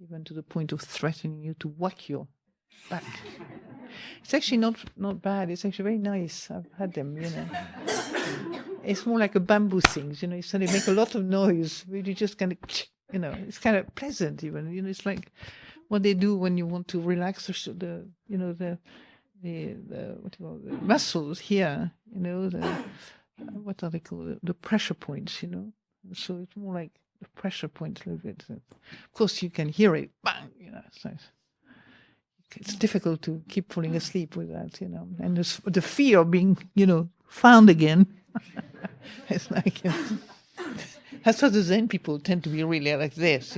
even to the point of threatening you to whack your back. It's actually not bad. It's actually very nice. I've had them, It's more like a bamboo thing, So they make a lot of noise. Really, just kind of, it's kind of pleasant even. It's like what they do when you want to relax the what do you call it, the muscles here. What are they called? The pressure points. So it's more like the pressure points a little bit. Of course, you can hear it, bang. It's difficult to keep falling asleep with that, and the fear of being, found again. It's like, that's what the Zen people tend to be really like this,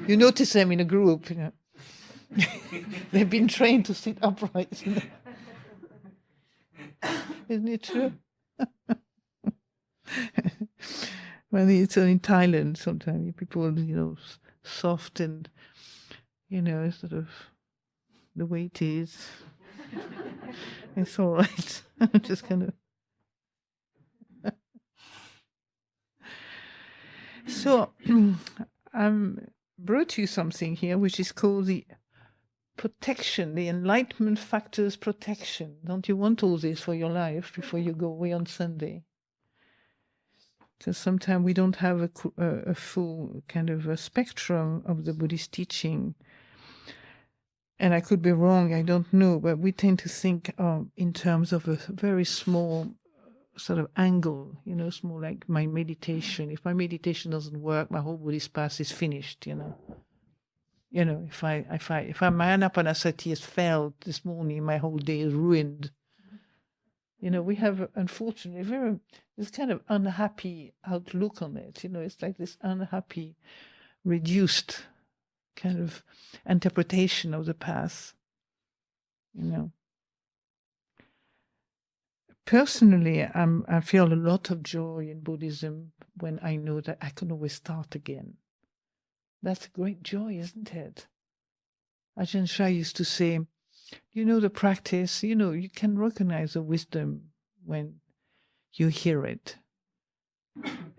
You notice them in a group, They've been trained to sit upright, Isn't it true? Well, it's in Thailand sometimes, people, soft and, sort of the way it is. It's all right. Just kind of. So, brought you something here, which is called the protection, the enlightenment factors protection. Don't you want all this for your life before you go away on Sunday? Because sometimes we don't have a full kind of a spectrum of the Buddhist teaching. And I could be wrong, I don't know, but we tend to think in terms of a very small sort of angle, small like my meditation. If my meditation doesn't work, my whole Buddhist path is finished, if my anapanasati has failed this morning, my whole day is ruined. We have, unfortunately, this kind of unhappy outlook on it. It's like this unhappy, reduced kind of interpretation of the path, Personally, I feel a lot of joy in Buddhism when I know that I can always start again. That's a great joy, isn't it? Ajahn Sundara used to say, the practice, you can recognize the wisdom when you hear it.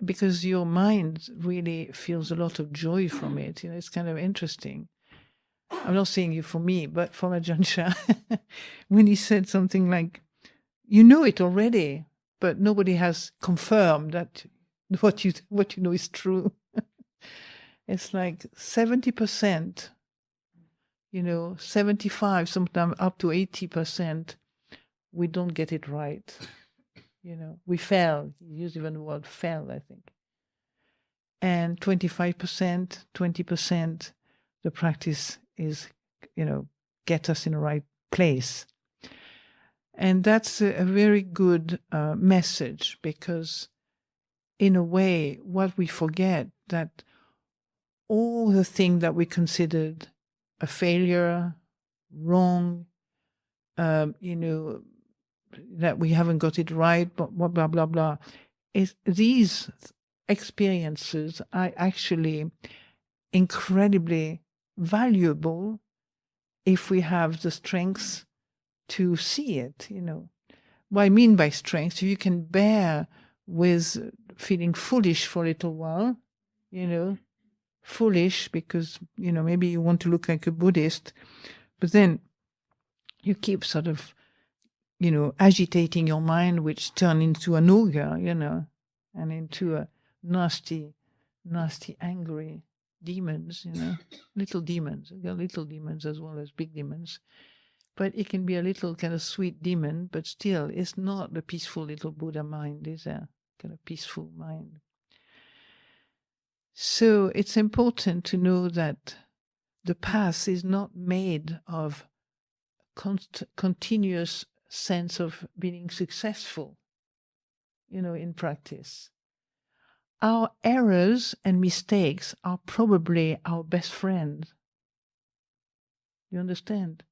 Because your mind really feels a lot of joy from it. It's kind of interesting. I'm not saying you for me, but for Ajahn Sundara, when he said something like, you know it already, but nobody has confirmed that what you know is true. It's like 70%, 75, sometimes up to 80%, we don't get it right. We fail. You use even the word fail, I think. And 25%, 20%, the practice is, get us in the right place. And that's a very good message, because in a way, what we forget, that all the things that we considered a failure, wrong, that we haven't got it right, blah, blah, blah, blah, is these experiences are actually incredibly valuable if we have the strength to see it, What I mean by strength, you can bear with feeling foolish for a little while, foolish because, maybe you want to look like a Buddhist, but then you keep sort of, agitating your mind, which turn into an ogre, and into a nasty, angry demons, little demons. There are little demons as well as big demons. But it can be a little kind of sweet demon, but still, it's not the peaceful little Buddha mind, it's a kind of peaceful mind. So it's important to know that the path is not made of continuous sense of being successful, in practice. Our errors and mistakes are probably our best friends. You understand?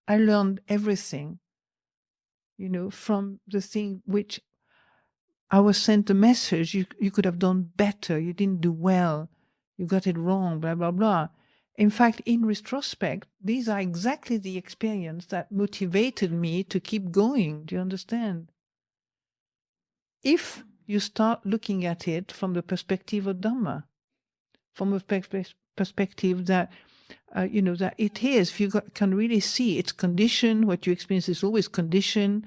I learned everything, from the thing which I was sent a message, you could have done better, you didn't do well, you got it wrong, blah, blah, blah. In fact, in retrospect, these are exactly the experience that motivated me to keep going. Do you understand? If you start looking at it from the perspective of Dhamma, from a perspective that that it is, if you can really see it's conditioned, what you experience is always conditioned,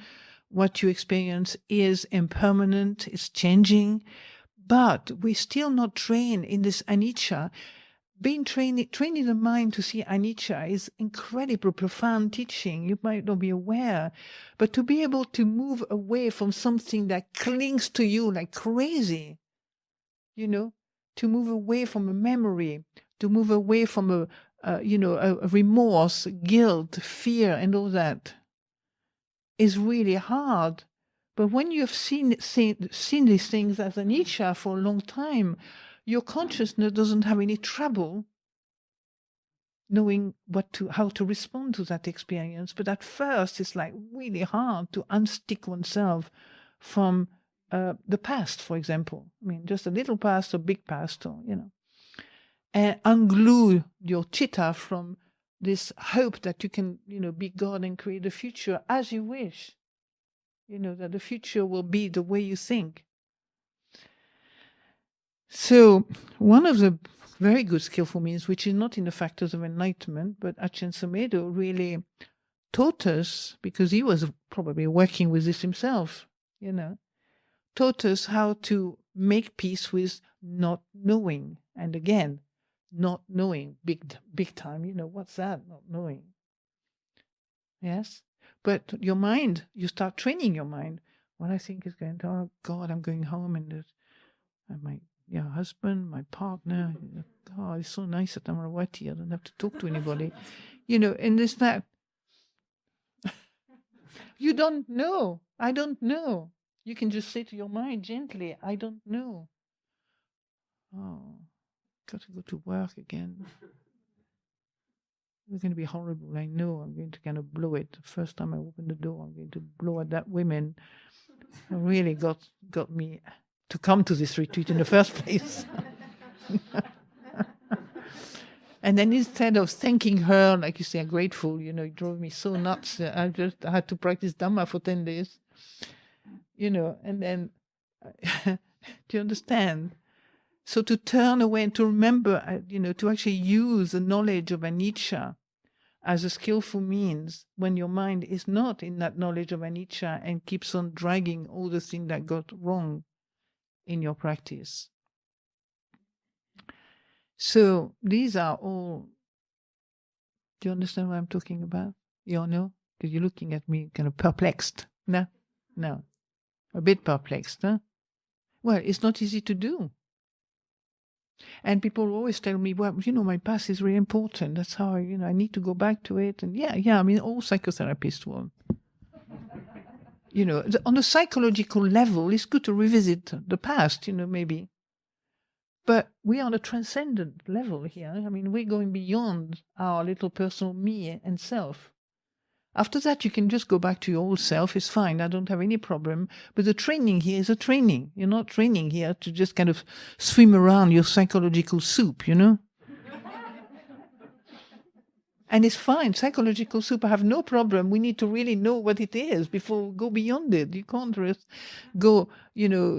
what you experience is impermanent, it's changing, but we're still not trained in this anicca. Being training the mind to see anicca is incredible, profound teaching. You might not be aware, but to be able to move away from something that clings to you like crazy, to move away from a memory, to move away from a remorse, guilt, fear, and all that is really hard. But when you have seen these things as anicca for a long time, your consciousness doesn't have any trouble knowing how to respond to that experience. But at first, it's like really hard to unstick oneself from the past, for example. I mean, just a little past or big past, or and unglue your chitta from this hope that you can, be God and create a future as you wish. That the future will be the way you think. So one of the very good skillful means, which is not in the factors of enlightenment, but Ajahn Sundara really taught us, because he was probably working with this himself, taught us how to make peace with not knowing. And again, not knowing, big time, what's that, not knowing? Yes? But your mind, you start training your mind. What I think is going to, oh God, I'm going home and my husband, my partner, oh, it's so nice at Amaravati, I don't have to talk to anybody. And this, that. You don't know. I don't know. You can just say to your mind gently, I don't know. Oh, got to go to work again. It's going to be horrible. I know I'm going to kind of blow it. The first time I open the door, I'm going to blow at that woman. It really got me to come to this retreat in the first place. And then instead of thanking her, like you say, I'm grateful, it drove me so nuts. I had to practice Dhamma for 10 days, and then, do you understand? So to turn away and to remember, to actually use the knowledge of anicca as a skillful means when your mind is not in that knowledge of anicca and keeps on dragging all the things that got wrong in your practice. So these are all, do you understand what I'm talking about? You all know? Because you're looking at me kind of perplexed. No? A bit perplexed, huh? Well, it's not easy to do. And people always tell me, well, my past is really important. That's how I need to go back to it. And I mean, all psychotherapists will. On a psychological level, it's good to revisit the past, maybe. But we are on a transcendent level here. I mean, we're going beyond our little personal me and self. After that, you can just go back to your old self. It's fine. I don't have any problem. But the training here is a training. You're not training here to just kind of swim around your psychological soup, And it's fine. Psychological soup, I have no problem. We need to really know what it is before we go beyond it. You can't just go,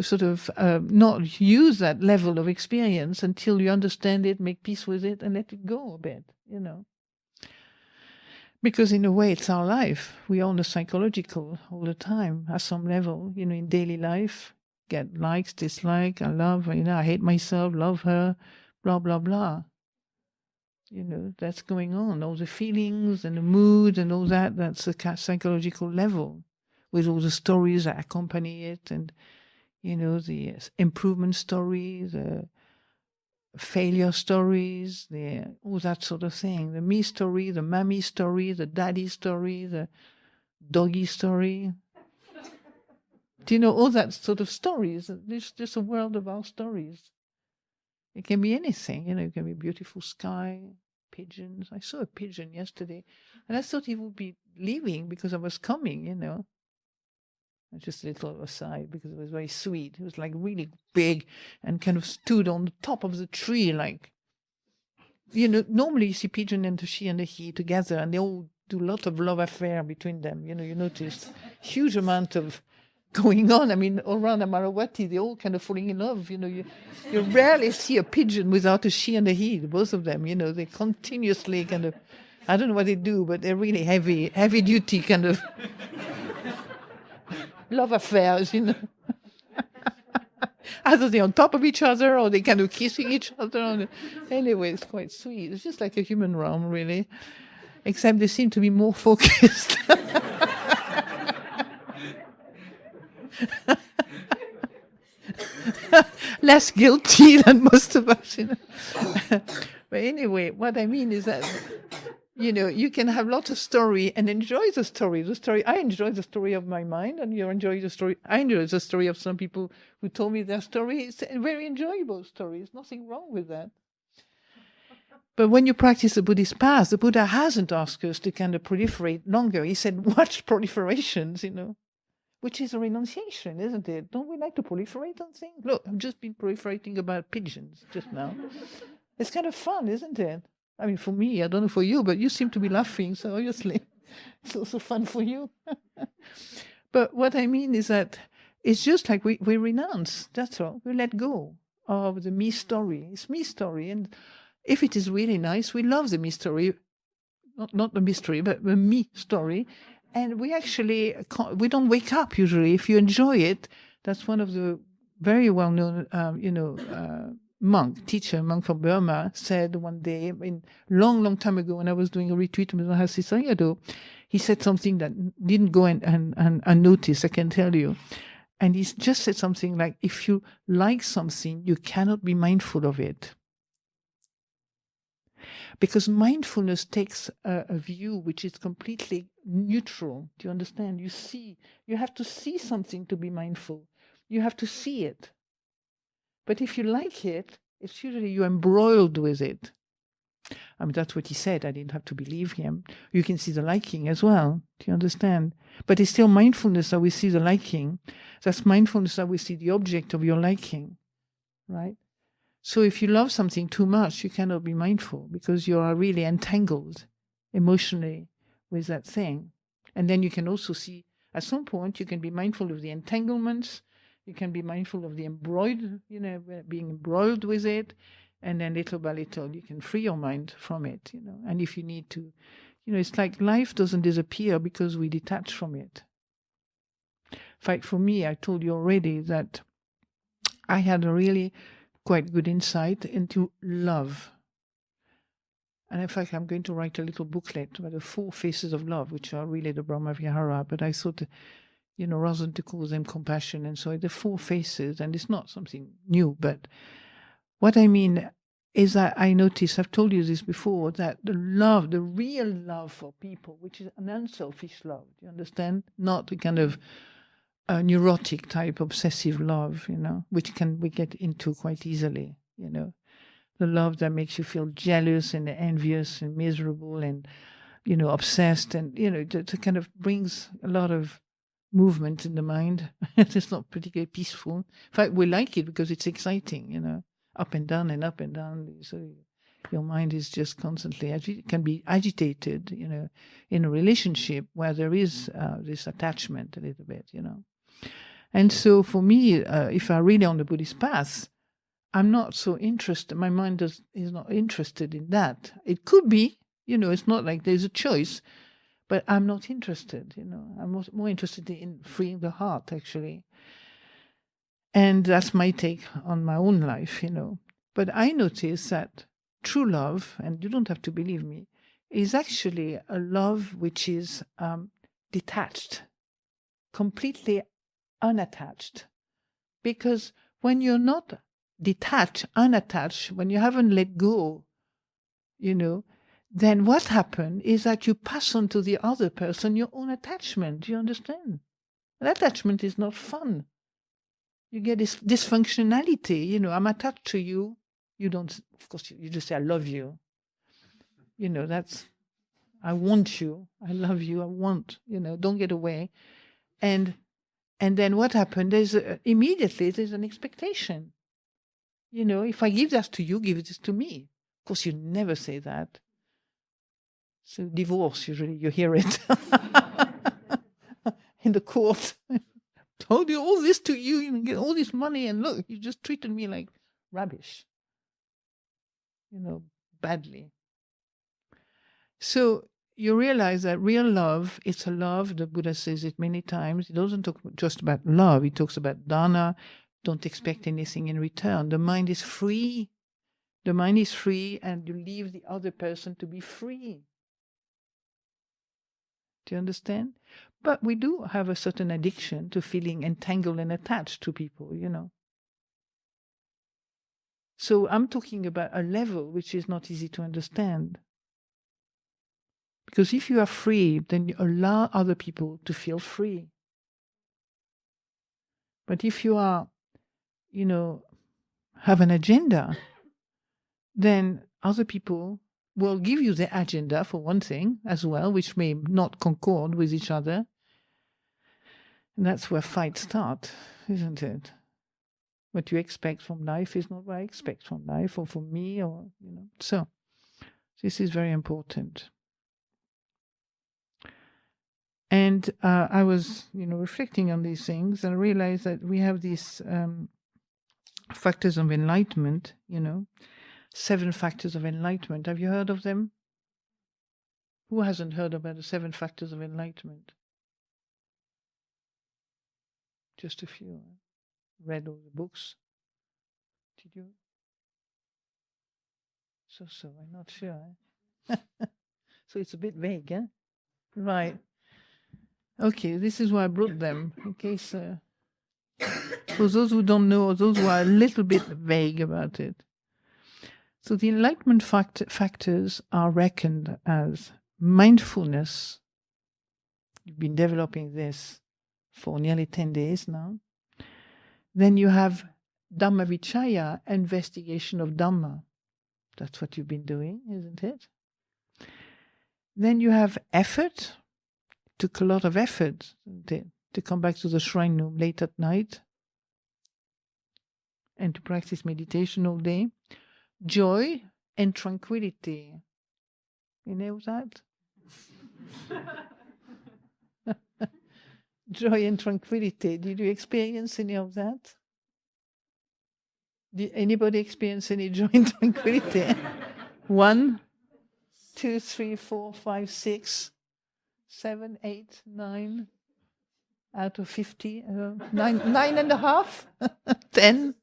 sort of not use that level of experience until you understand it, make peace with it, and let it go a bit, Because in a way, it's our life. We are on the psychological all the time at some level, in daily life. Get likes, dislike, I love, I hate myself, love her, blah, blah, blah. That's going on. All the feelings and the mood and all that, that's a psychological level with all the stories that accompany it and, the improvement stories, the failure stories, all that sort of thing. The me story, the mommy story, the daddy story, the doggy story. Do you know all that sort of stories? There's just a world of our stories. It can be anything, it can be beautiful sky, pigeons. I saw a pigeon yesterday, and I thought he would be leaving because I was coming, Just a little aside, because it was very sweet. It was like really big and kind of stood on the top of the tree, like, normally you see pigeon and the she and the he together, and they all do a lot of love affair between them. You notice huge amount of going on. I mean, all around Amaravati, they're all kind of falling in love. You rarely see a pigeon without a she and a he, both of them. They continuously kind of, I don't know what they do, but they're really heavy duty kind of love affairs, Either they're on top of each other or they kind of kissing each other. Anyway, it's quite sweet. It's just like a human realm, really. Except they seem to be more focused. Less guilty than most of us, But anyway, what I mean is that, you can have lots of story and enjoy the story. I enjoy the story of my mind, and you enjoy the story. I enjoy the story of some people who told me their story. It's a very enjoyable story. There's nothing wrong with that. But when you practice the Buddhist path, the Buddha hasn't asked us to kind of proliferate longer. He said, watch proliferations, which is a renunciation, isn't it? Don't we like to proliferate on things? Look, I've just been proliferating about pigeons just now. It's kind of fun, isn't it? I mean, for me, I don't know for you, but you seem to be laughing, so obviously it's also fun for you. But what I mean is that it's just like we renounce, that's all. We let go of the me story. It's me story, and if it is really nice, we love the me story, not the mystery, but the me story. And we actually, we don't wake up usually. If you enjoy it, that's one of the very well-known, monk from Burma said one day, long time ago when I was doing a retreat with Mahasi Sayadaw, he said something that didn't go unnoticed, I can tell you. And he just said something like, if you like something, you cannot be mindful of it. Because mindfulness takes a view which is completely neutral. Do you understand? You have to see something to be mindful. You have to see it. But if you like it, it's usually you're embroiled with it. I mean, that's what he said. I didn't have to believe him. You can see the liking as well. Do you understand? But it's still mindfulness that we see the liking. That's mindfulness that we see the object of your liking, right? So if you love something too much, you cannot be mindful because you are really entangled emotionally with that thing. And then you can also see, at some point, you can be mindful of the entanglements. You can be mindful of the being embroiled with it. And then little by little, you can free your mind from it, And if you need to, it's like life doesn't disappear because we detach from it. In fact, for me, I told you already that I had a really quite good insight into love. And in fact, I'm going to write a little booklet about the 4 faces of love, which are really the Brahma-vihara. But I thought, rather than to call them compassion and so the 4 faces, and it's not something new, but what I mean is that I notice, I've told you this before, that the real love for people, which is an unselfish love, do you understand? Not a kind of neurotic type, obsessive love, which we get into quite easily, The love that makes you feel jealous and envious and miserable and, obsessed and, it kind of brings a lot of movement in the mind. It's not particularly peaceful. In fact, we like it because it's exciting, up and down and up and down. So your mind is just constantly can be agitated, in a relationship where there is this attachment a little bit, And so for me, if I'm really on the Buddhist path, I'm not so interested. My mind is not interested in that. It could be, it's not like there's a choice, but I'm not interested, I'm more interested in freeing the heart, actually. And that's my take on my own life, But I notice that true love, and you don't have to believe me, is actually a love which is detached, completely unattached. Because when you're not detached, unattached, when you haven't let go, then what happens is that you pass on to the other person your own attachment. Do you understand? And attachment is not fun. You get this dysfunctionality. I'm attached to you. You don't, of course, you just say, I love you. That's, I want you. I love you. I want, don't get away. And then what happened is immediately there's an expectation. If I give that to you, give this to me. Of course, you never say that. So divorce, usually you hear it in the court. told you all this to you, you get all this money, and look, you just treated me like rubbish, badly. So you realize that real love, it's a love, the Buddha says it many times. He doesn't talk just about love, he talks about dana, don't expect anything in return. The mind is free. The mind is free, and you leave the other person to be free. Do you understand? But we do have a certain addiction to feeling entangled and attached to people, So I'm talking about a level which is not easy to understand. Because if you are free, then you allow other people to feel free. But if you are, have an agenda, then other people will give you their agenda, for one thing, as well, which may not concord with each other. And that's where fights start, isn't it? What you expect from life is not what I expect from life, or from me, or, So this is very important. And I was, reflecting on these things, and I realized that we have these factors of enlightenment, 7 factors of enlightenment. Have you heard of them? Who hasn't heard about the 7 factors of enlightenment? Just a few. Read all the books. Did you? So, I'm not sure. So it's a bit vague, eh? Right. Okay, this is why I brought them, in case, for those who don't know, or those who are a little bit vague about it. So the enlightenment factors are reckoned as mindfulness. You've been developing this for nearly 10 days now. Then you have Dhammavichaya, investigation of Dhamma. That's what you've been doing, isn't it? Then you have effort. It took a lot of effort to come back to the shrine room late at night and to practice meditation all day. Joy and tranquility. You know that? Joy and tranquility. Did you experience any of that? Did anybody experience any joy and tranquility? 1, 2, 3, 4, 5, 6, 7, 8, 9 out of 50, 9.5, 10,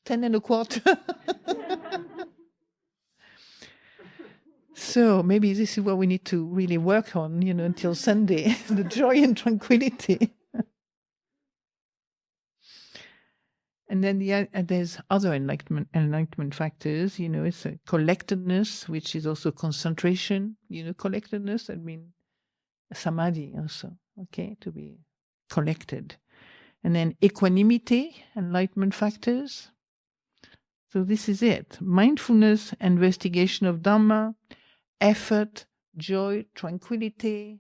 10 and a quarter. So maybe this is what we need to really work on, until Sunday, the joy and tranquility. And then there's other enlightenment factors, it's a collectedness, which is also concentration, collectedness, I mean samadhi also, okay, to be collected. And then equanimity, enlightenment factors. So this is it. Mindfulness, investigation of Dhamma, effort, joy, tranquility,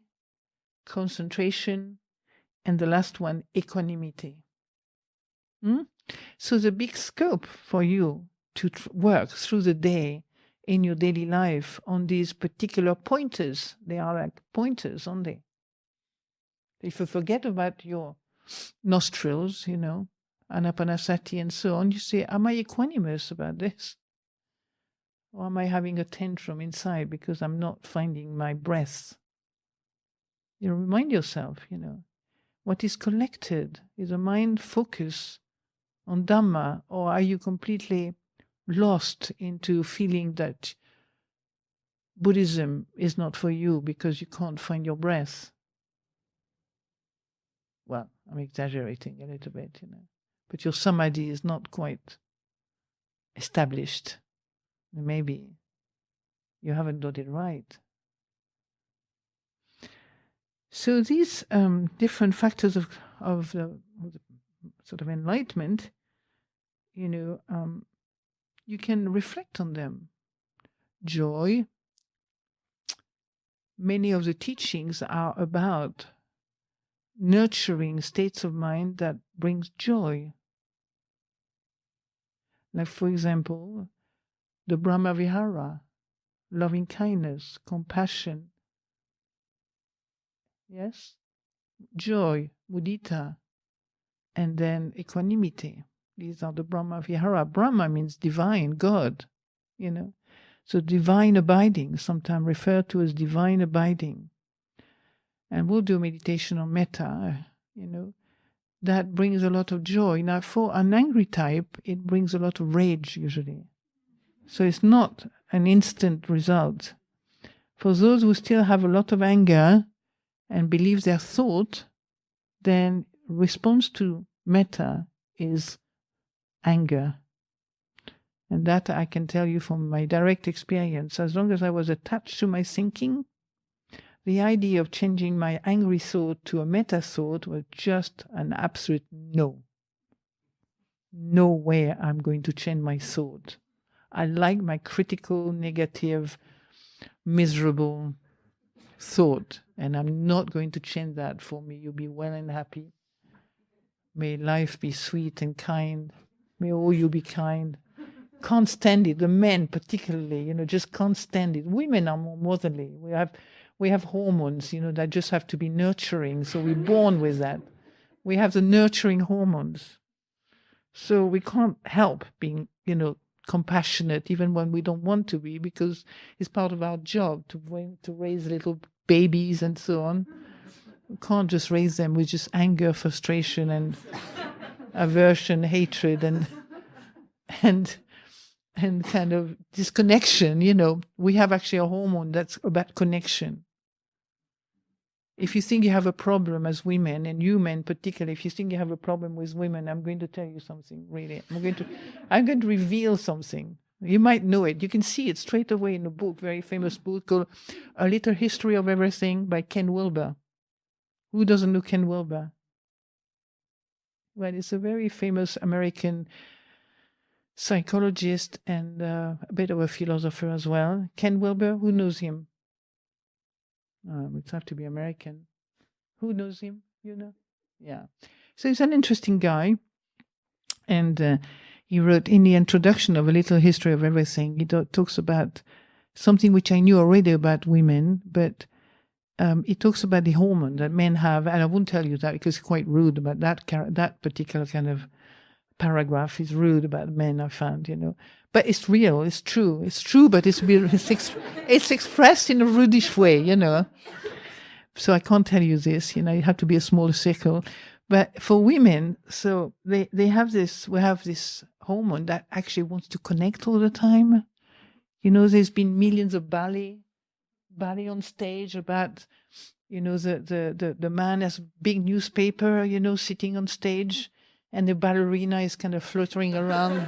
concentration, and the last one, equanimity. So the big scope for you to work through the day in your daily life on these particular pointers, they are like pointers, aren't they? If you forget about your nostrils, anapanasati and so on, you say, am I equanimous about this? Or am I having a tantrum inside because I'm not finding my breath? Remind yourself, what is collected? Is a mind focus on Dhamma, or are you completely lost into feeling that Buddhism is not for you because you can't find your breath? Well, I'm exaggerating a little bit, but your samadhi is not quite established. Maybe you haven't done it right. So these different factors of the sort of enlightenment, you can reflect on them. Joy. Many of the teachings are about nurturing states of mind that brings joy. Like, for example, the Brahma Vihara, loving kindness, compassion. Yes? joy, mudita, and then equanimity. These are the Brahma Vihara. Brahma means divine, God, you know. So divine abiding, sometimes referred to as divine abiding. And we'll do meditation on metta, you know. That brings a lot of joy. Now, for an angry type, it brings a lot of rage usually. So it's not an instant result. For those who still have a lot of anger and believe their thought, then response to metta is anger. And that I can tell you from my direct experience. As long as I was attached to my thinking, the idea of changing my angry thought to a metta thought was just an absolute no. No way I'm going to change my thought. I like my critical, negative, miserable thought, and I'm not going to change that for me. You be well and happy. May life be sweet and kind. May all you be kind. Can't stand it. The men particularly, you know, just can't stand it. Women are more motherly. We have hormones, you know, that just have to be nurturing. So we're born with that. We have the nurturing hormones. So we can't help being, you know, compassionate even when we don't want to be, because it's part of our job to raise little babies and so on. We can't just raise them with just anger, frustration, and aversion, hatred, and kind of disconnection. You know, we have actually a hormone that's about connection. If you think you have a problem as women, and you men particularly, if you think you have a problem with women, I'm going to tell you something, really. I'm going to reveal something. You might know it. You can see it straight away in a book, very famous book called A Little History of Everything by Ken Wilber. Who doesn't know Ken Wilber? Well, it's a very famous American psychologist and a bit of a philosopher as well. Ken Wilber, who knows him? It have to be American. Who knows him? You know? Yeah. So he's an interesting guy. And he wrote in the introduction of A Little History of Everything, he talks about something which I knew already about women, but he talks about the hormone that men have. And I won't tell you that because it's quite rude about that particular kind of paragraph is rude about men, I found, you know. But it's real, it's true, but it's expressed in a rudish way, you know. So I can't tell you this, you know, you have to be a smaller circle. But for women, so we have this hormone that actually wants to connect all the time. You know, there's been millions of ballet on stage about, you know, the man has a big newspaper, you know, sitting on stage, and the ballerina is kind of fluttering around.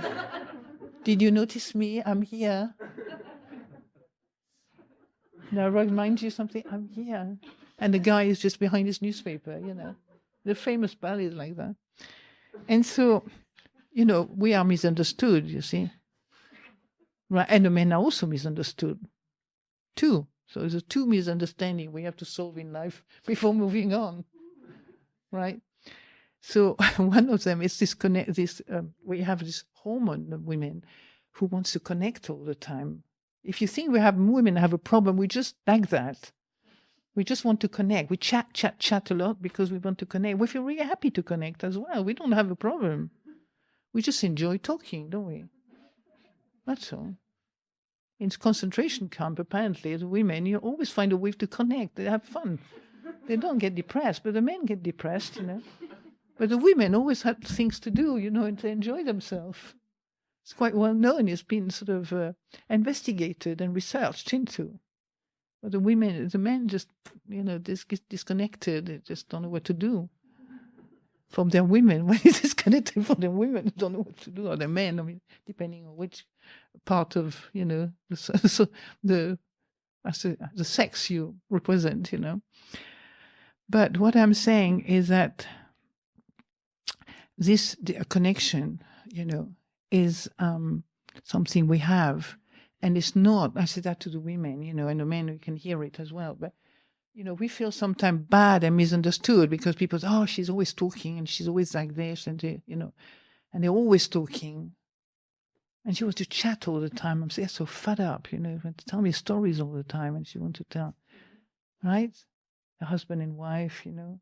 Did you notice me? I'm here. Now, remind you something? I'm here. And the guy is just behind his newspaper, you know. The famous ballets like that. And so, you know, we are misunderstood, you see. Right? And the men are also misunderstood, too. So there's two misunderstandings we have to solve in life before moving on. Right? So one of them is we have this hormone of women who wants to connect all the time. If you think women have a problem, we just like that. We just want to connect. We chat a lot because we want to connect. We feel really happy to connect as well. We don't have a problem. We just enjoy talking, don't we? That's all. In concentration camp, apparently, the women, you always find a way to connect. They have fun. They don't get depressed, but the men get depressed, you know. But the women always have things to do, you know, and to enjoy themselves. It's quite well known. It's been sort of investigated and researched into. But the men just, you know, get disconnected. They just don't know what to do from their women. When it's disconnected from their women, they don't know what to do. Or the men, I mean, depending on which part of, you know, the sex you represent, you know. But what I'm saying is that this connection, you know, is something we have. And it's not, I say that to the women, you know, and the men, we can hear it as well. But, you know, we feel sometimes bad and misunderstood because people say, oh, she's always talking and she's always like this. And, you know, and they're always talking. And she wants to chat all the time. I'm so fed up, you know, to tell me stories all the time. And she wants to tell, right? A husband and wife, you know.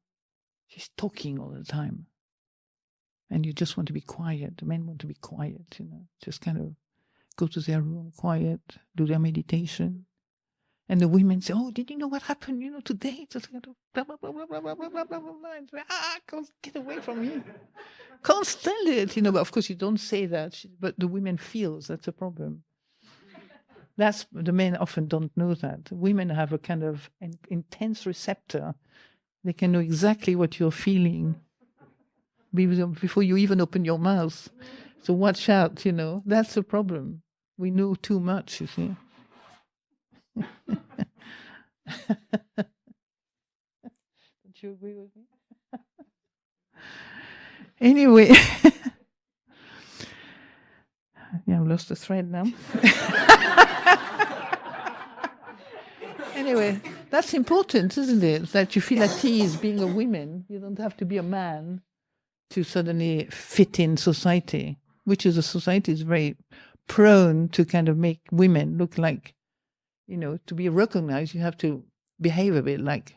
She's talking all the time. And you just want to be quiet. The men want to be quiet, just kind of go to their room, quiet, do their meditation. And the women say, oh, did you know what happened, today? Just kind of blah, blah, blah, blah, blah, blah, blah, blah, blah, blah. And say, get away from me. Can't stand it, but of course you don't say that, but the women feels that's a problem. The men often don't know that. Women have a kind of an intense receptor. They can know exactly what you're feeling before you even open your mouth. So watch out, that's a problem. We know too much, you see. Don't you agree with me? Anyway, yeah, I've lost the thread now. Anyway, that's important, isn't it? That you feel at ease being a woman. You don't have to be a man to suddenly fit in society, which is a society is very prone to kind of make women look like, to be recognized, you have to behave a bit like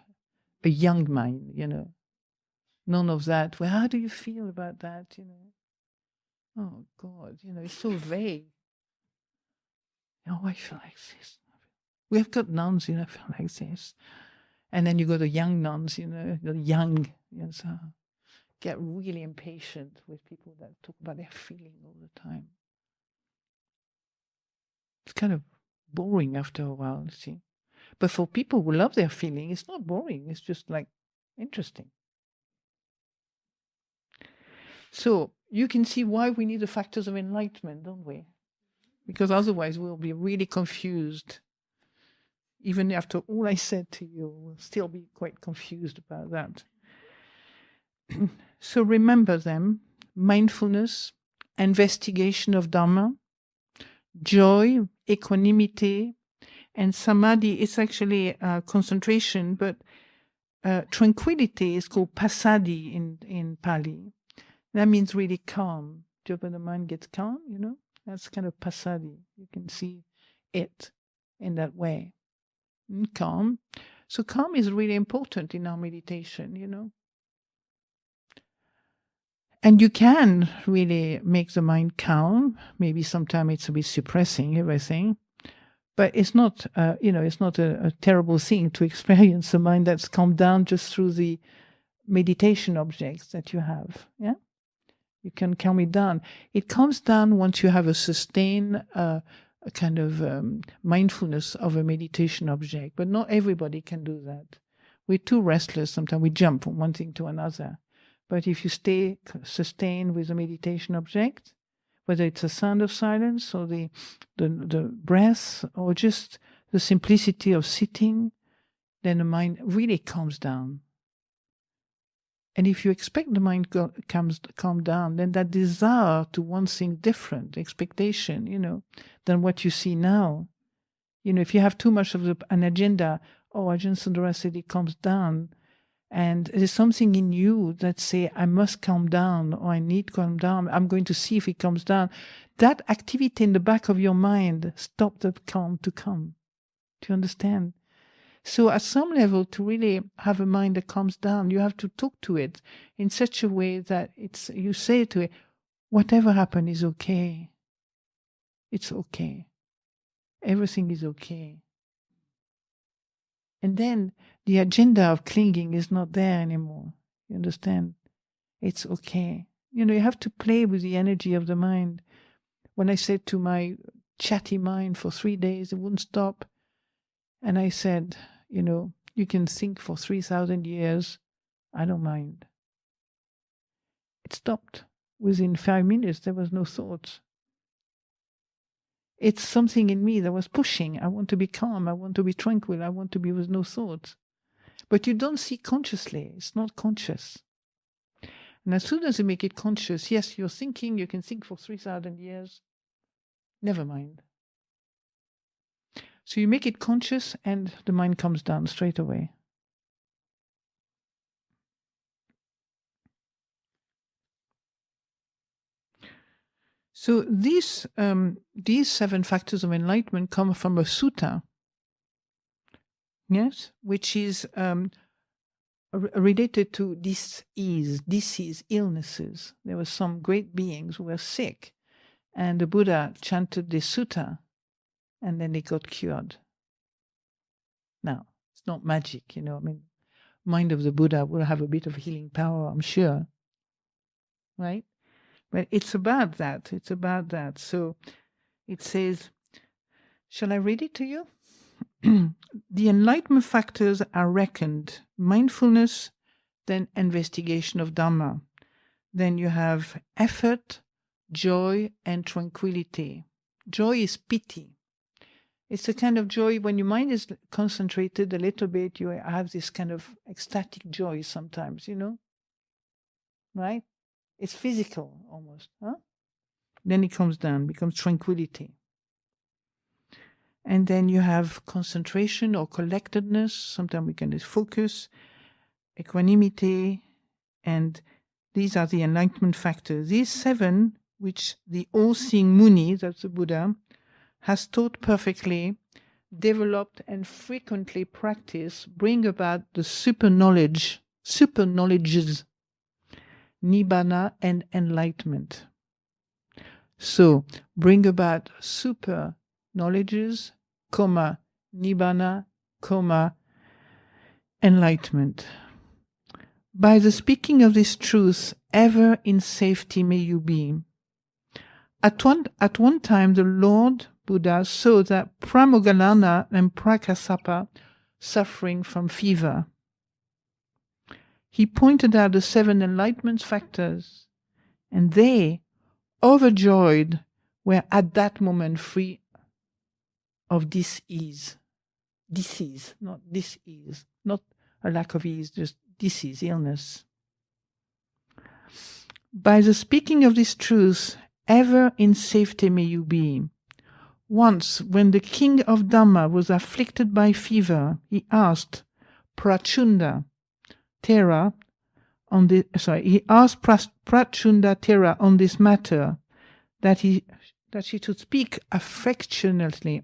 a young mind, None of that. Well, how do you feel about that, Oh, God, it's so vague. Oh, I feel like this. We have got nuns, I feel like this. And then you go to young nuns, the young, so get really impatient with people that talk about their feeling all the time. It's kind of boring after a while, you see. But for people who love their feeling, it's not boring. It's just like interesting. So you can see why we need the factors of enlightenment, don't we? Because otherwise we'll be really confused. Even after all I said to you, we'll still be quite confused about that. So remember them: mindfulness, investigation of Dharma, joy, equanimity, and samadhi is actually concentration, but tranquility is called passaddhi in Pali. That means really calm. When the mind gets calm, that's kind of passaddhi. You can see it in that way. Calm. So calm is really important in our meditation, And you can really make the mind calm. Maybe sometimes it's a bit suppressing everything. But it's not, it's not a terrible thing to experience a mind that's calmed down just through the meditation objects that you have. Yeah, you can calm it down. It calms down once you have a sustained kind of mindfulness of a meditation object. But not everybody can do that. We're too restless. Sometimes we jump from one thing to another. But if you stay sustained with a meditation object, whether it's a sound of silence or the breath or just the simplicity of sitting, then the mind really calms down. And if you expect the mind calm down, then that desire to want things different, expectation, than what you see now. If you have too much of an agenda, Ajahn Sundara said it calms down. And there's something in you that say, I must calm down, or I need to calm down. I'm going to see if it comes down. That activity in the back of your mind stops that calm to come. Do you understand? So at some level, to really have a mind that calms down, you have to talk to it in such a way that you say to it, whatever happens is okay. It's okay. Everything is okay. And then the agenda of clinging is not there anymore. You understand? It's okay. You have to play with the energy of the mind. When I said to my chatty mind for 3 days, it wouldn't stop. And I said, you can think for 3,000 years. I don't mind. It stopped. Within 5 minutes, there was no thoughts. It's something in me that was pushing. I want to be calm. I want to be tranquil. I want to be with no thoughts. But you don't see consciously. It's not conscious. And as soon as you make it conscious, yes, you're thinking. You can think for 3,000 years. Never mind. So you make it conscious and the mind comes down straight away. So these 7 factors of enlightenment come from a sutta, yes, which is related to disease, illnesses. There were some great beings who were sick, and the Buddha chanted the sutta, and then they got cured. Now, it's not magic, I mean, mind of the Buddha will have a bit of healing power, I'm sure, right? But it's about that. It's about that. So it says, shall I read it to you? The enlightenment factors are reckoned: mindfulness, then investigation of Dhamma. Then you have effort, joy, and tranquility. Joy is piti. It's a kind of joy when your mind is concentrated a little bit, you have this kind of ecstatic joy sometimes, right? It's physical almost. Huh? Then it comes down, becomes tranquility. And then you have concentration or collectedness. Sometimes we can just focus, equanimity, and these are the enlightenment factors. These 7, which the all-seeing Muni, that's the Buddha, has taught perfectly, developed and frequently practiced, bring about the super knowledges, Nibbana and enlightenment. So, bring about super knowledges, Nibbana, enlightenment. By the speaking of this truth, ever in safety may you be. At one time, the Lord Buddha saw that Pramogalana and Prakasapa suffering from fever. He pointed out the 7 enlightenment factors, and they, overjoyed, were at that moment free of disease, not disease, not a lack of ease, just disease, illness. By the speaking of this truth, ever in safety may you be. Once, when the king of Dhamma was afflicted by fever, he asked Prachunda Thera on this matter, that she should speak affectionately.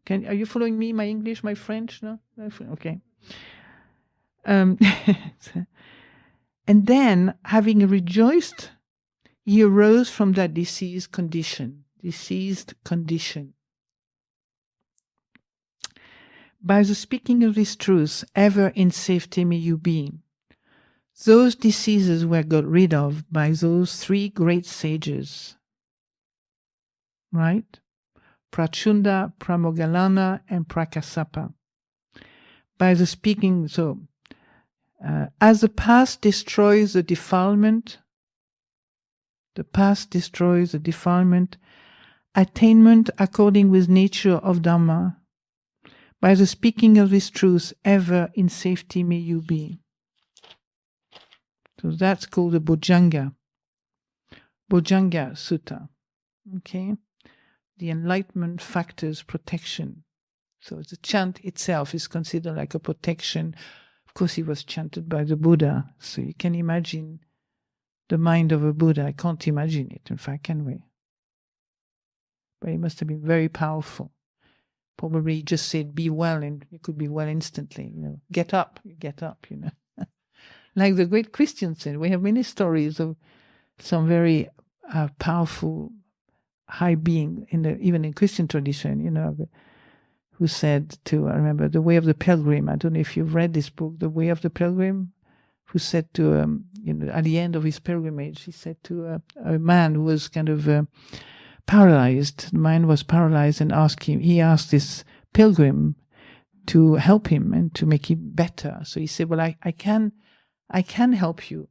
Are you following me? My English, my French? No? Okay. And then, having rejoiced, he arose from that diseased condition. By the speaking of this truth, ever in safety may you be. Those diseases were got rid of by those 3 great sages. Right? Prachunda, Pramogalana, and Prakasapa. By the speaking, as the past destroys the defilement, attainment according with nature of Dhamma, by the speaking of this truth, ever in safety may you be. So that's called the Bojjhanga Sutta. Okay? The enlightenment factors protection. So the chant itself is considered like a protection. Of course, it was chanted by the Buddha, so you can imagine the mind of a Buddha. I can't imagine it, in fact, can we? But it must have been very powerful. Probably he just said, be well, and you could be well instantly. Get up, you get up, Like the great Christian said, we have many stories of some very powerful high being, even in Christian tradition, who said to, I remember, The Way of the Pilgrim. I don't know if you've read this book, The Way of the Pilgrim, who said to, at the end of his pilgrimage, he said to a man who was kind of paralyzed. The man was paralyzed, and he asked this pilgrim to help him and to make him better. So he said, well, I can help you,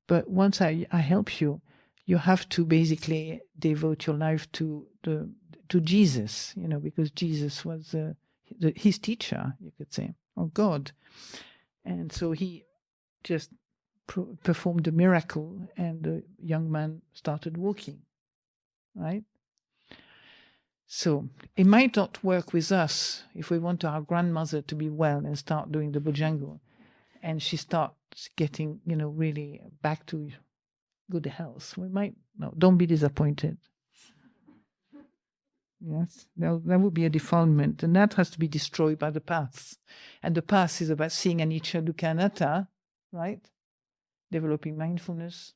but once I help you, you have to basically devote your life to Jesus, because Jesus was his teacher, you could say, or God. And so he just performed a miracle, and the young man started walking, right? So it might not work with us if we want our grandmother to be well and start doing the Bojjhanga, and she starts getting, really back to good health. Don't be disappointed. Yes, that would be a defilement, and that has to be destroyed by the path. And the path is about seeing anicca, dukkha, anatta, right? Developing mindfulness,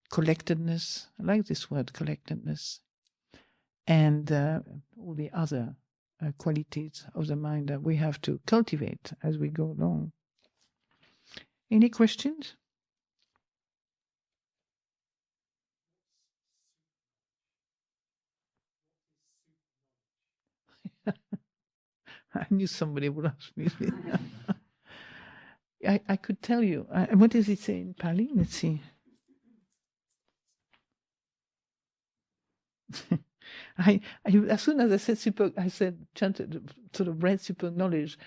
collectedness. I like this word, collectedness, and all the other qualities of the mind that we have to cultivate as we go along. Any questions? I knew somebody would ask me. I could tell you. What does it say in Pali? Let's see. As soon as I said chanted sort of bread super knowledge,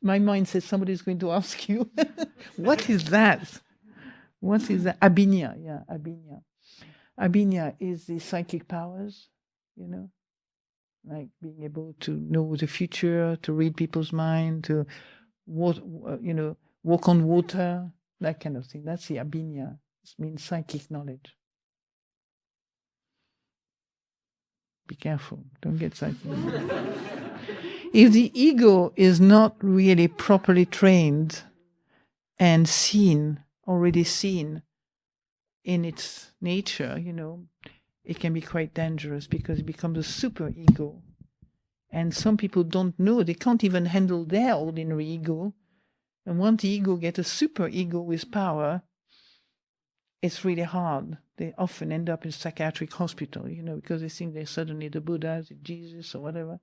my mind says somebody's going to ask you, what is that? What is that? Abhinya, yeah, abhinya. Abhinya is the psychic powers, you know, like being able to know the future, to read people's mind, to walk on water, that kind of thing. That's the abhinya. It means psychic knowledge. Be careful, don't get psychic. If the ego is not really properly trained and already seen in its nature, it can be quite dangerous because it becomes a super ego. And some people don't know, they can't even handle their ordinary ego. And once the ego gets a super ego with power, it's really hard. They often end up in psychiatric hospital, because they think they're suddenly the Buddha, the Jesus, or whatever.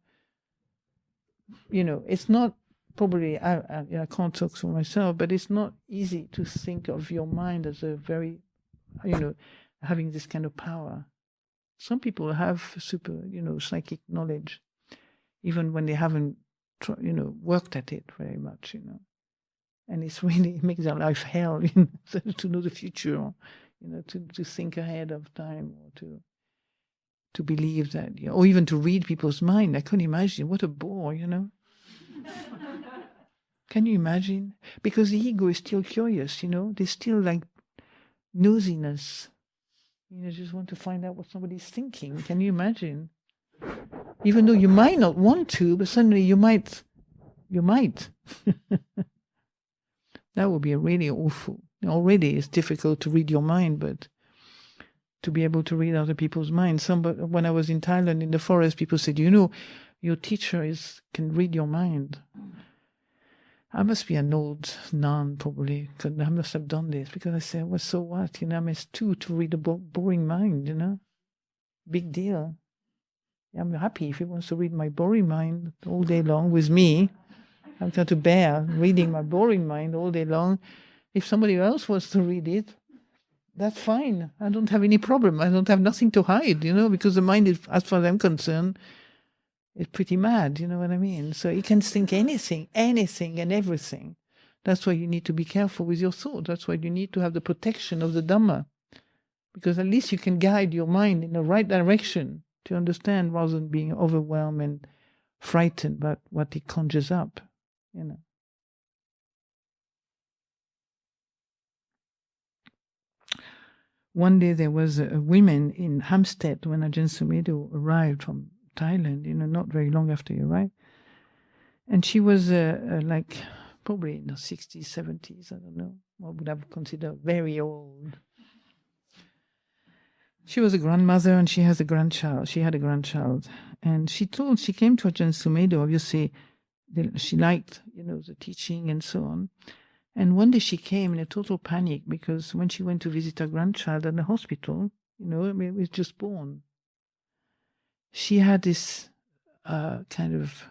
It's not probably, I can't talk for myself, but it's not easy to think of your mind as a very, having this kind of power. Some people have super, psychic knowledge, even when they haven't, worked at it very much, And it makes their life hell, to know the future, to think ahead of time, or to believe that, or even to read people's mind. I couldn't imagine. What a bore, Can you imagine? Because the ego is still curious, There's still like nosiness. Just want to find out what somebody's thinking. Can you imagine? Even though you might not want to, but suddenly you might. That would be really awful. Already it's difficult to read your mind, but to be able to read other people's minds. When I was in Thailand in the forest, people said, your teacher can read your mind. I must be an old nun, probably, because I must have done this, because I said, well, so what? I'm a to read a boring mind, Big deal. I'm happy if he wants to read my boring mind all day long with me. I've got to bear reading my boring mind all day long. If somebody else wants to read it, that's fine. I don't have any problem. I don't have nothing to hide, because the mind is, as far as I'm concerned, is pretty mad, you know what I mean? So it can think anything and everything. That's why you need to be careful with your thought. That's why you need to have the protection of the Dhamma, because at least you can guide your mind in the right direction to understand, rather than being overwhelmed and frightened by what it conjures up, One day there was a woman in Hampstead when Ajahn Sundara arrived from Thailand, not very long after he arrived. And she was like probably in the 60s, 70s, I don't know. I would have considered very old. She was a grandmother and she has a grandchild. She had a grandchild. And she came to Ajahn Sundara, obviously she liked, the teaching and so on. And one day she came in a total panic because when she went to visit her grandchild at the hospital, it was just born. She had this kind of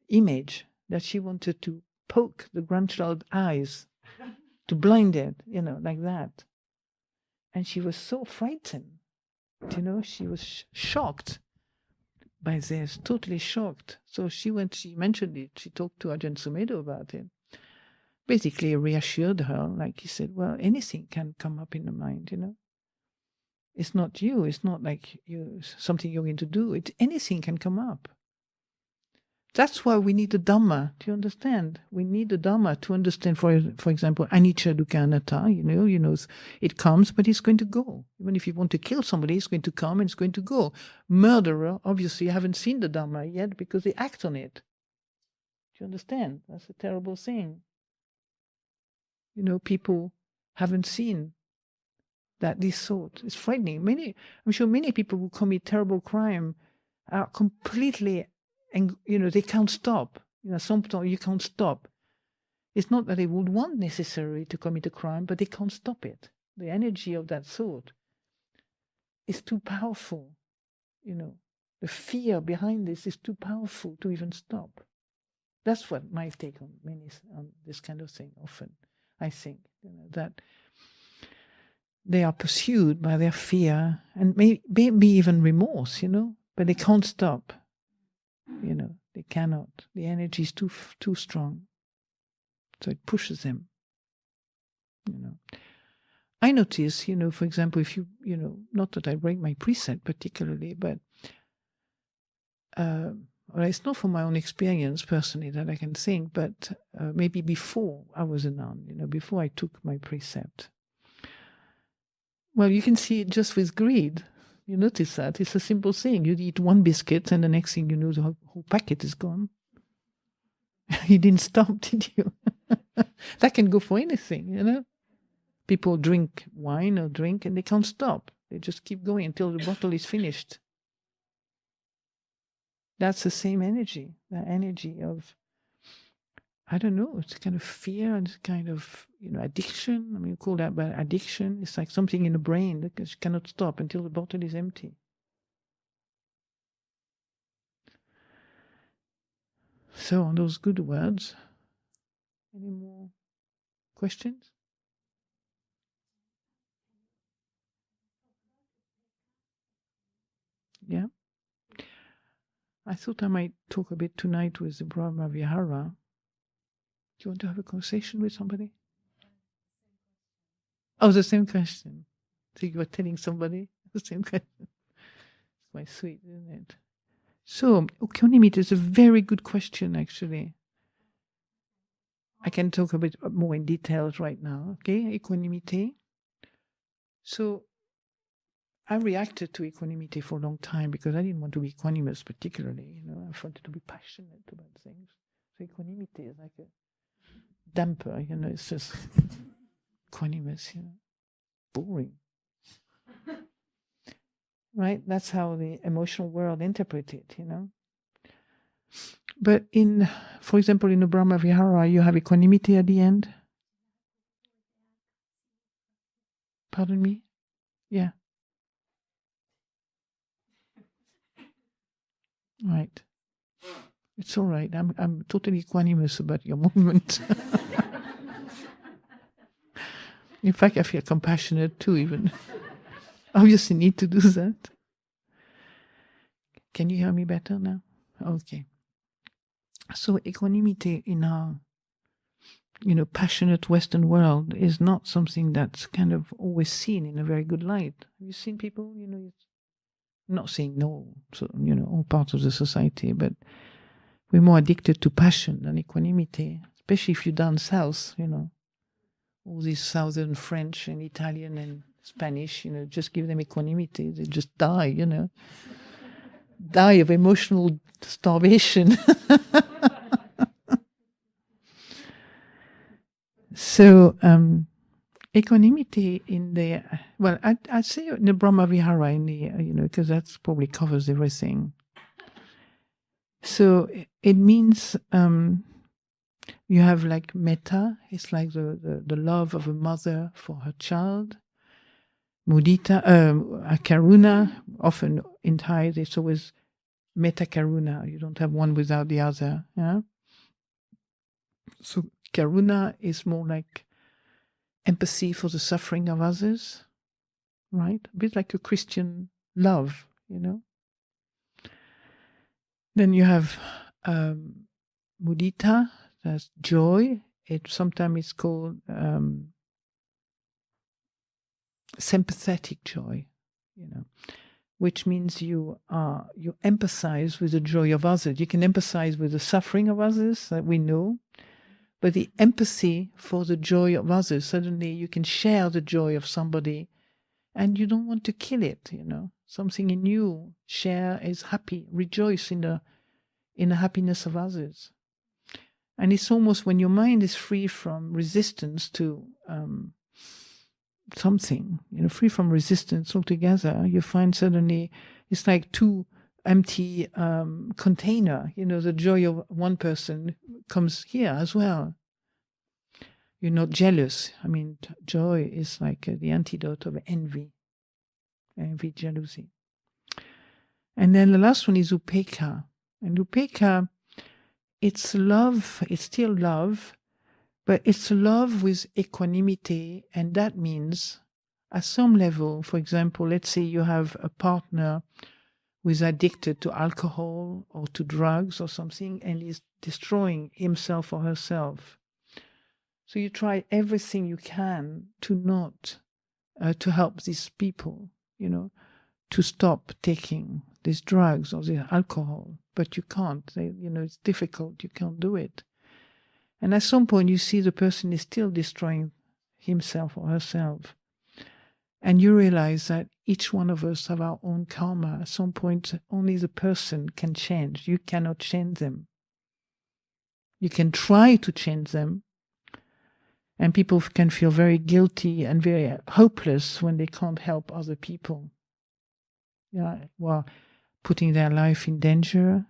image that she wanted to poke the grandchild's eyes, to blind it, like that. And she was so frightened, she was shocked by this, totally shocked. So she mentioned it, she talked to Ajahn Sundara about it. Basically reassured her, like he said, well, anything can come up in the mind, It's not you, it's not like something you're going to do. Anything can come up. That's why we need the Dhamma. Do you understand? We need the Dhamma to understand, for example, anicca, dukkha, anatta. It comes, but it's going to go. Even if you want to kill somebody, it's going to come and it's going to go. Murderer, obviously, haven't seen the Dhamma yet because they act on it. Do you understand? That's a terrible thing. People haven't seen that this thought is frightening. I'm sure many people who commit terrible crime are completely, and they can't stop. Sometimes you can't stop. It's not that they would want necessarily to commit a crime, but they can't stop it. The energy of that thought is too powerful. The fear behind this is too powerful to even stop. That's what my take on this kind of thing. Often, I think that they are pursued by their fear and maybe even remorse, but they can't stop. They cannot. The energy is too strong. So it pushes them. I notice, for example, if you, not that I break my precept particularly, but it's not from my own experience personally that I can think, but maybe before I was a nun, before I took my precept. Well, you can see it just with greed. You notice that. It's a simple thing. You eat one biscuit and the next thing you know, the whole packet is gone. You didn't stop, did you? That can go for anything, People drink wine or drink and they can't stop. They just keep going until the bottle is finished. That's the same energy, the energy of, I don't know, it's kind of fear and kind of, addiction. I mean, you call that but addiction. It's like something in the brain that you cannot stop until the bottle is empty. So on those good words, any more questions? Yeah. I thought I might talk a bit tonight with the Brahma Vihara. Do you want to have a conversation with somebody? Oh, the same question. So you were telling somebody the same question. It's quite sweet, isn't it? So, equanimity is a very good question, actually. I can talk a bit more in details right now, okay? Equanimity. So, I reacted to equanimity for a long time because I didn't want to be equanimous particularly, I wanted to be passionate about things. So equanimity is like a damper, it's just equanimous, boring. Right? That's how the emotional world interprets it, But for example, in the Brahma Vihara, you have equanimity at the end. Pardon me? Yeah. Right. It's all right. I'm totally equanimous about your movement. In fact, I feel compassionate too, even. Obviously need to do that. Can you hear me better now? Okay. So equanimity in our, passionate Western world is not something that's kind of always seen in a very good light. Have you seen people, I'm not saying no, so, all parts of the society, but we're more addicted to passion than equanimity, especially if you're down south, all these southern French and Italian and Spanish, just give them equanimity, they just die, die of emotional starvation. So equanimity in the, I'd say in the Brahma Vihara, in the, because that probably covers everything. So it means you have like metta, it's like the love of a mother for her child. Mudita, karuna, often in Thai, it's always metta karuna. You don't have one without the other. Yeah. So karuna is more like empathy for the suffering of others, right? A bit like a Christian love, Then you have mudita, that's joy. Sometimes it's called sympathetic joy, which means you empathize with the joy of others. You can empathize with the suffering of others that we know, but the empathy for the joy of others, suddenly you can share the joy of somebody and you don't want to kill it, Something in you is happy, rejoice in the happiness of others. And it's almost when your mind is free from resistance to something, free from resistance altogether, you find suddenly it's like two empty container. The joy of one person comes here as well. You're not jealous. I mean, joy is like the antidote of envy, jealousy. And then the last one is upekkha. And upekkha, it's love, it's still love, but it's love with equanimity. And that means at some level, for example, let's say you have a partner who is addicted to alcohol or to drugs or something, and is destroying himself or herself. So you try everything you can to not, to help these people, to stop taking these drugs or the alcohol, but you can't. It's difficult. You can't do it. And at some point, you see the person is still destroying himself or herself. And you realize that each one of us have our own karma. At some point, only the person can change. You cannot change them. You can try to change them. And people can feel very guilty and very hopeless when they can't help other people. Well, putting their life in danger,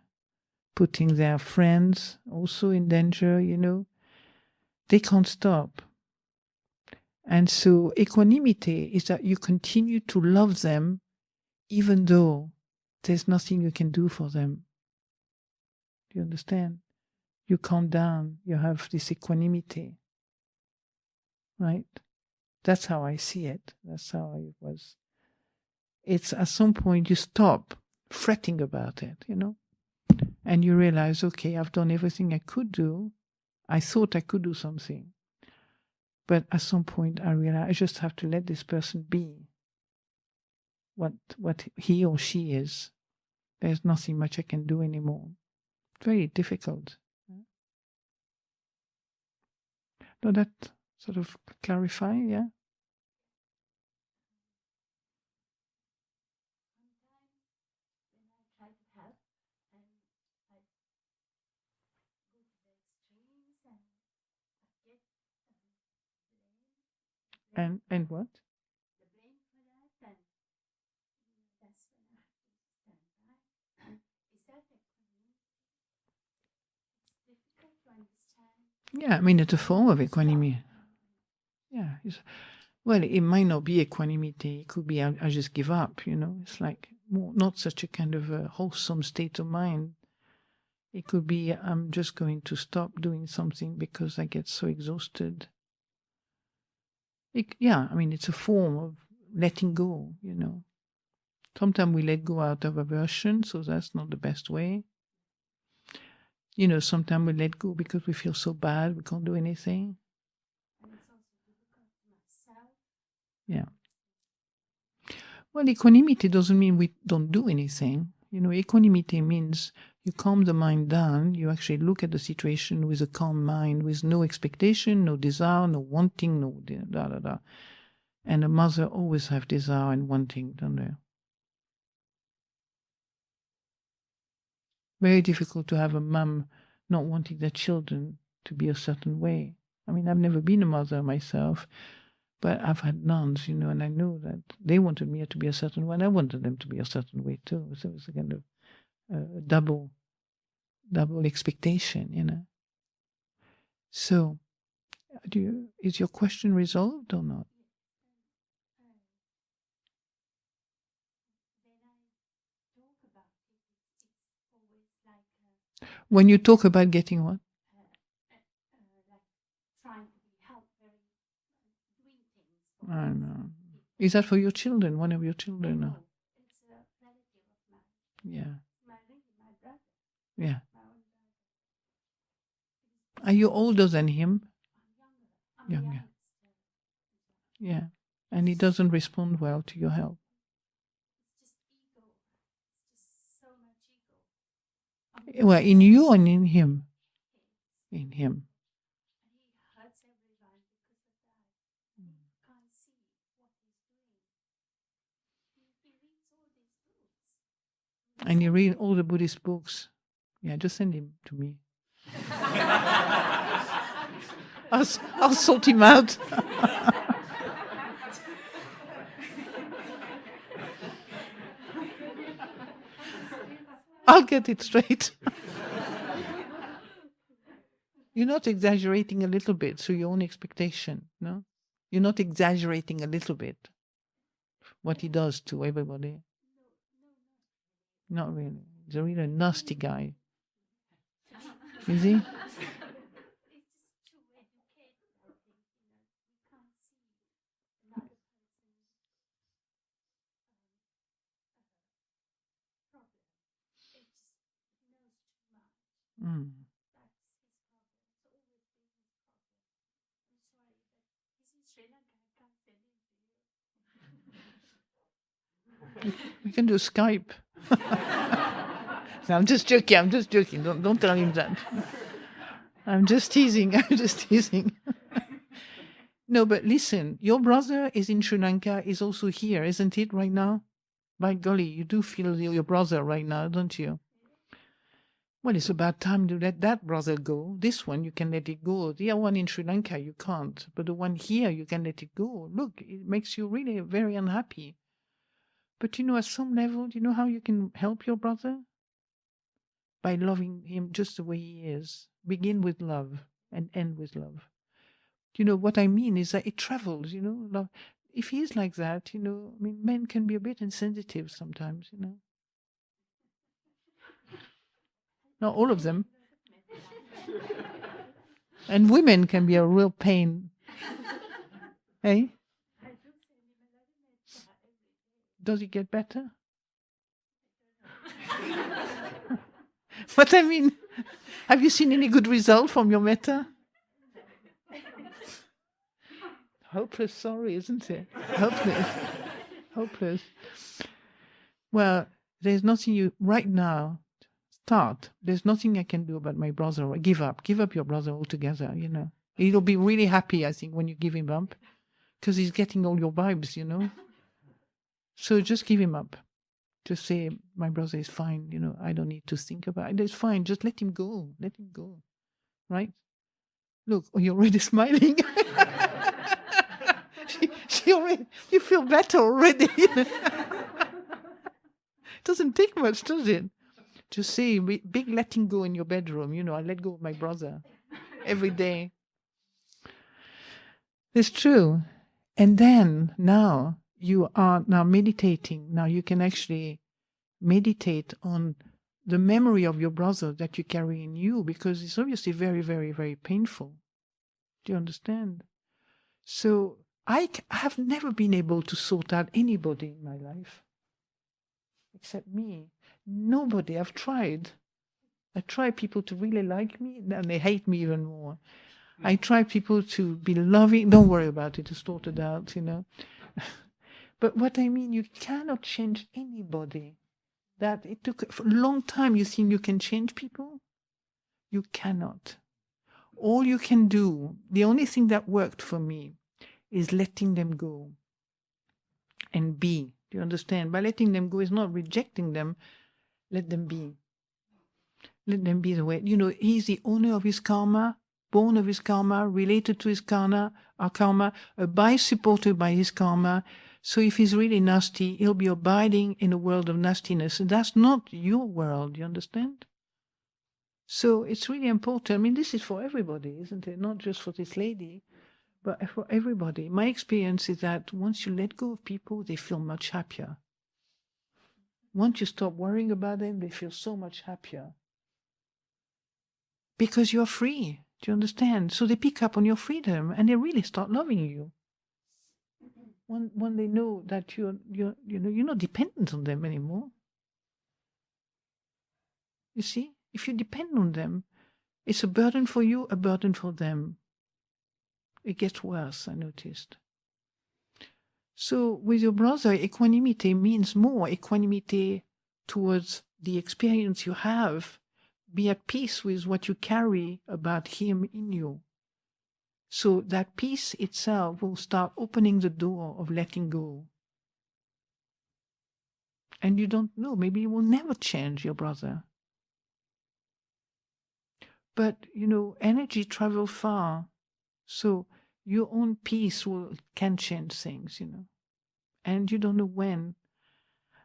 putting their friends also in danger, They can't stop. And so equanimity is that you continue to love them even though there's nothing you can do for them. Do you understand? You calm down. You have this equanimity. Right? That's how I see it. That's how it was. It's at some point you stop fretting about it, and you realize, okay, I've done everything I could do. I thought I could do something. But at some point I realize I just have to let this person be what he or she is. There's nothing much I can do anymore. Very difficult. Does that sort of clarify? Yeah? And what? Yeah, I mean, it's a form of equanimity. Yeah. Well, it might not be equanimity. It could be, I just give up, It's like not such a kind of a wholesome state of mind. It could be, I'm just going to stop doing something because I get so exhausted. I mean, it's a form of letting go, Sometimes we let go out of aversion, so that's not the best way. Sometimes we let go because we feel so bad, we can't do anything. Yeah. Well, equanimity doesn't mean we don't do anything. Equanimity means you calm the mind down, you actually look at the situation with a calm mind, with no expectation, no desire, no wanting, no da. And a mother always have desire and wanting, don't they? Very difficult to have a mum not wanting their children to be a certain way. I mean, I've never been a mother myself, but I've had nuns, and I know that they wanted me to be a certain way, and I wanted them to be a certain way too. So it was a kind of double expectation, So, is your question resolved or not? When you talk about getting what? I know. Is that for your children? One of your children? No. It's a relative of mine. Yeah. My brother. Yeah. Are you older than him? I'm younger. Yeah. And he doesn't respond well to your help. Well, in you and in him. In him. And you read all the Buddhist books. Yeah, just send him to me. I'll sort him out. I'll get it straight. You're not exaggerating a little bit through your own expectation, no? You're not exaggerating a little bit what he does to everybody. Not really. He's a really nasty guy. Is he? Mm. We can do Skype. No, I'm just joking. Don't tell him that. I'm just teasing. No, but listen, your brother is in Sri Lanka, is also here, isn't it, right now? By golly, you do feel your brother right now, don't you? Well, it's about time to let that brother go. This one, you can let it go. The other one in Sri Lanka, you can't. But the one here, you can let it go. Look, it makes you really very unhappy. But at some level, do you know how you can help your brother? By loving him just the way he is. Begin with love and end with love. What I mean is that it travels, love. If he is like that, men can be a bit insensitive sometimes, Not all of them. And women can be a real pain. Hey? Does it get better? What I mean, have you seen any good result from your metta? Hopeless sorry, isn't it? Hopeless. Well, there's nothing right now, there's nothing I can do about my brother. Give up your brother altogether, He'll be really happy, I think, when you give him up, because he's getting all your vibes, So just give him up. Just say, my brother is fine, I don't need to think about it. It's fine, just let him go. Right? Look, you're already smiling. You feel better already. Doesn't take much, does it? Just say, big letting go in your bedroom. I let go of my brother every day. It's true. And then now you are meditating. Now you can actually meditate on the memory of your brother that you carry in you, because it's obviously very, very, very painful. Do you understand? So I have never been able to sort out anybody in my life except me. Nobody. I've tried. I try people to really like me, and they hate me even more. I try people to be loving. Don't worry about it. It's sorted out, But what I mean, you cannot change anybody. That it took for a long time. You think you can change people? You cannot. All you can do, the only thing that worked for me, is letting them go and be. Do you understand? By letting them go is not rejecting them. Let them be. Let them be the way. He's the owner of his karma, born of his karma, related to his karma, supported by his karma. So if he's really nasty, he'll be abiding in a world of nastiness. And that's not your world, you understand? So it's really important. I mean, this is for everybody, isn't it? Not just for this lady, but for everybody. My experience is that once you let go of people, they feel much happier. Once you stop worrying about them, they feel so much happier. Because you're free. Do you understand? So they pick up on your freedom and they really start loving you. When they know that you're not dependent on them anymore. You see? If you depend on them, it's a burden for you, a burden for them. It gets worse, I noticed. So with your brother, equanimity means more equanimity towards the experience you have, be at peace with what you carry about him in you. So that peace itself will start opening the door of letting go. And you don't know, maybe you will never change your brother. But, energy travels far. So your own peace can change things, and you don't know when.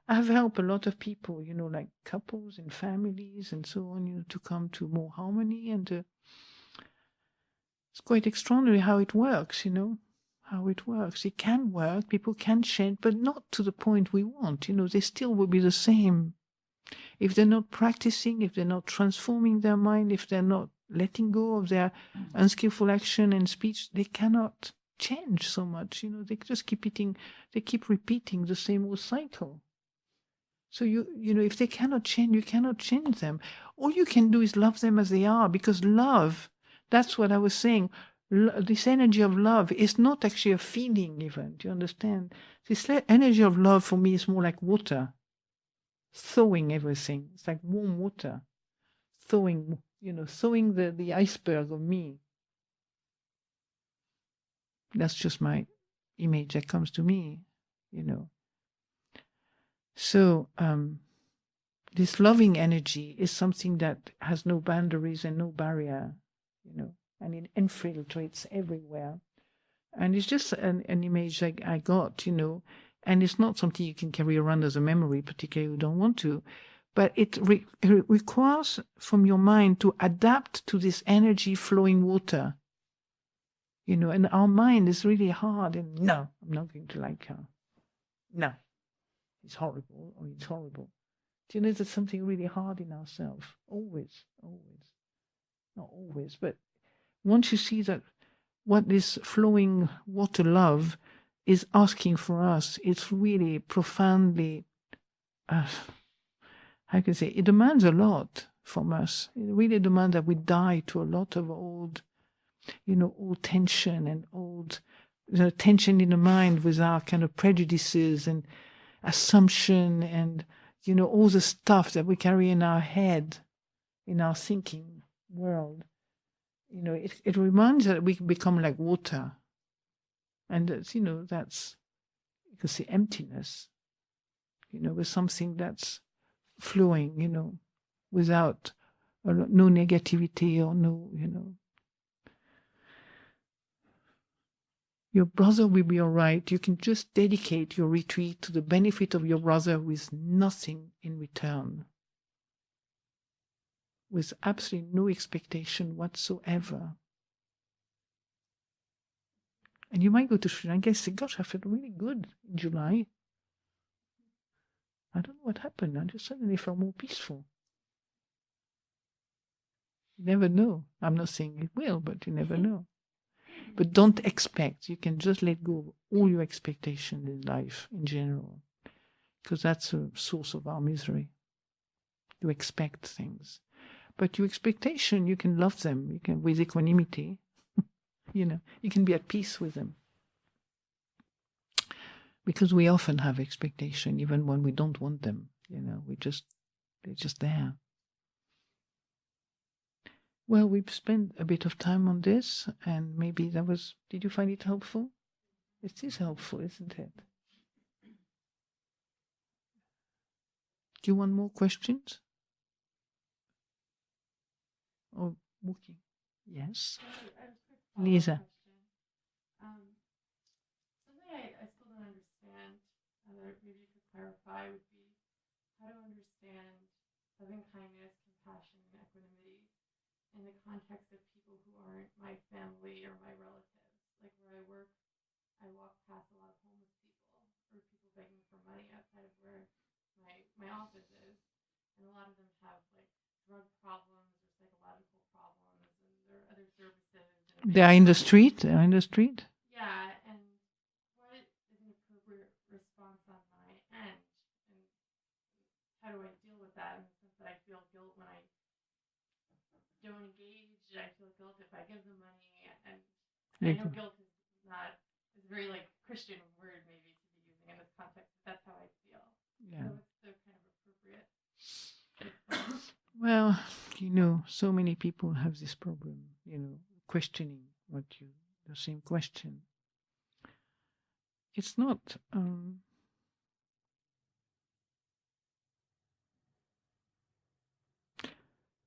I've helped a lot of people, like couples and families and so on, to come to more harmony. And it's quite extraordinary how it works, how it works. It can work, people can change, but not to the point we want. They still will be the same. If they're not practicing, if they're not transforming their mind, if they're not letting go of their unskillful action and speech, they cannot change so much. They just keep repeating the same old cycle. So if they cannot change, you cannot change them. All you can do is love them as they are, because love, that's what I was saying. This energy of love is not actually a feeling even. Do you understand? This energy of love for me is more like water, thawing everything. It's like warm water, thawing the iceberg of me. That's just my image that comes to me, So this loving energy is something that has no boundaries and no barrier, and it infiltrates everywhere. And it's just an image I got, and it's not something you can carry around as a memory, particularly if you don't want to. But it requires from your mind to adapt to this energy flowing water, and our mind is really hard. And no, I'm not going to like her. No, it's horrible, or it's horrible. Do you know there's something really hard in ourselves? Always. Not always, but once you see that what this flowing water love is asking for us, it's really profoundly, how can I say, it demands a lot from us. It really demands that we die to a lot of old tension and old tension in the mind with our kind of prejudices and assumption and all the stuff that we carry in our head, in our thinking world. It reminds us that we can become like water, and that's that's, you can see, emptiness, with something that's flowing, without no negativity or no, Your brother will be all right. You can just dedicate your retreat to the benefit of your brother with nothing in return, with absolutely no expectation whatsoever. And you might go to Sri Lanka and say, gosh, I felt really good in July. I don't know what happened. I just suddenly felt more peaceful. You never know. I'm not saying it will, but you never know. But don't expect. You can just let go of all your expectations in life in general, because that's a source of our misery. You expect things. But your expectation, you can love them. You can, with equanimity, you can be at peace with them. Because we often have expectation, even when we don't want them. They're just there. Well, we've spent a bit of time on this, and maybe did you find it helpful? It is helpful, isn't it? Do you want more questions? Or Mookie? Yes. Lisa. Something I still don't understand, that maybe you could clarify, would be how to understand loving kindness, compassion, and equanimity in the context of people who aren't my family or my relatives. Like where I work, I walk past a lot of homeless people or people begging for money outside of where my office is, and a lot of them have like drug problems or psychological problems, and there are other services. And They are in the street. They are in the street. Yeah, and what is an appropriate response on my end, and how do I deal with that in the sense that I feel guilt when I don't engage, I feel guilt if I give them money, and I know guilt is a very like Christian word maybe to be using in this context, but that's how I feel. Yeah. So what's the kind of appropriate response? Well, You know, so many people have this problem, you know, questioning the same question. It's not,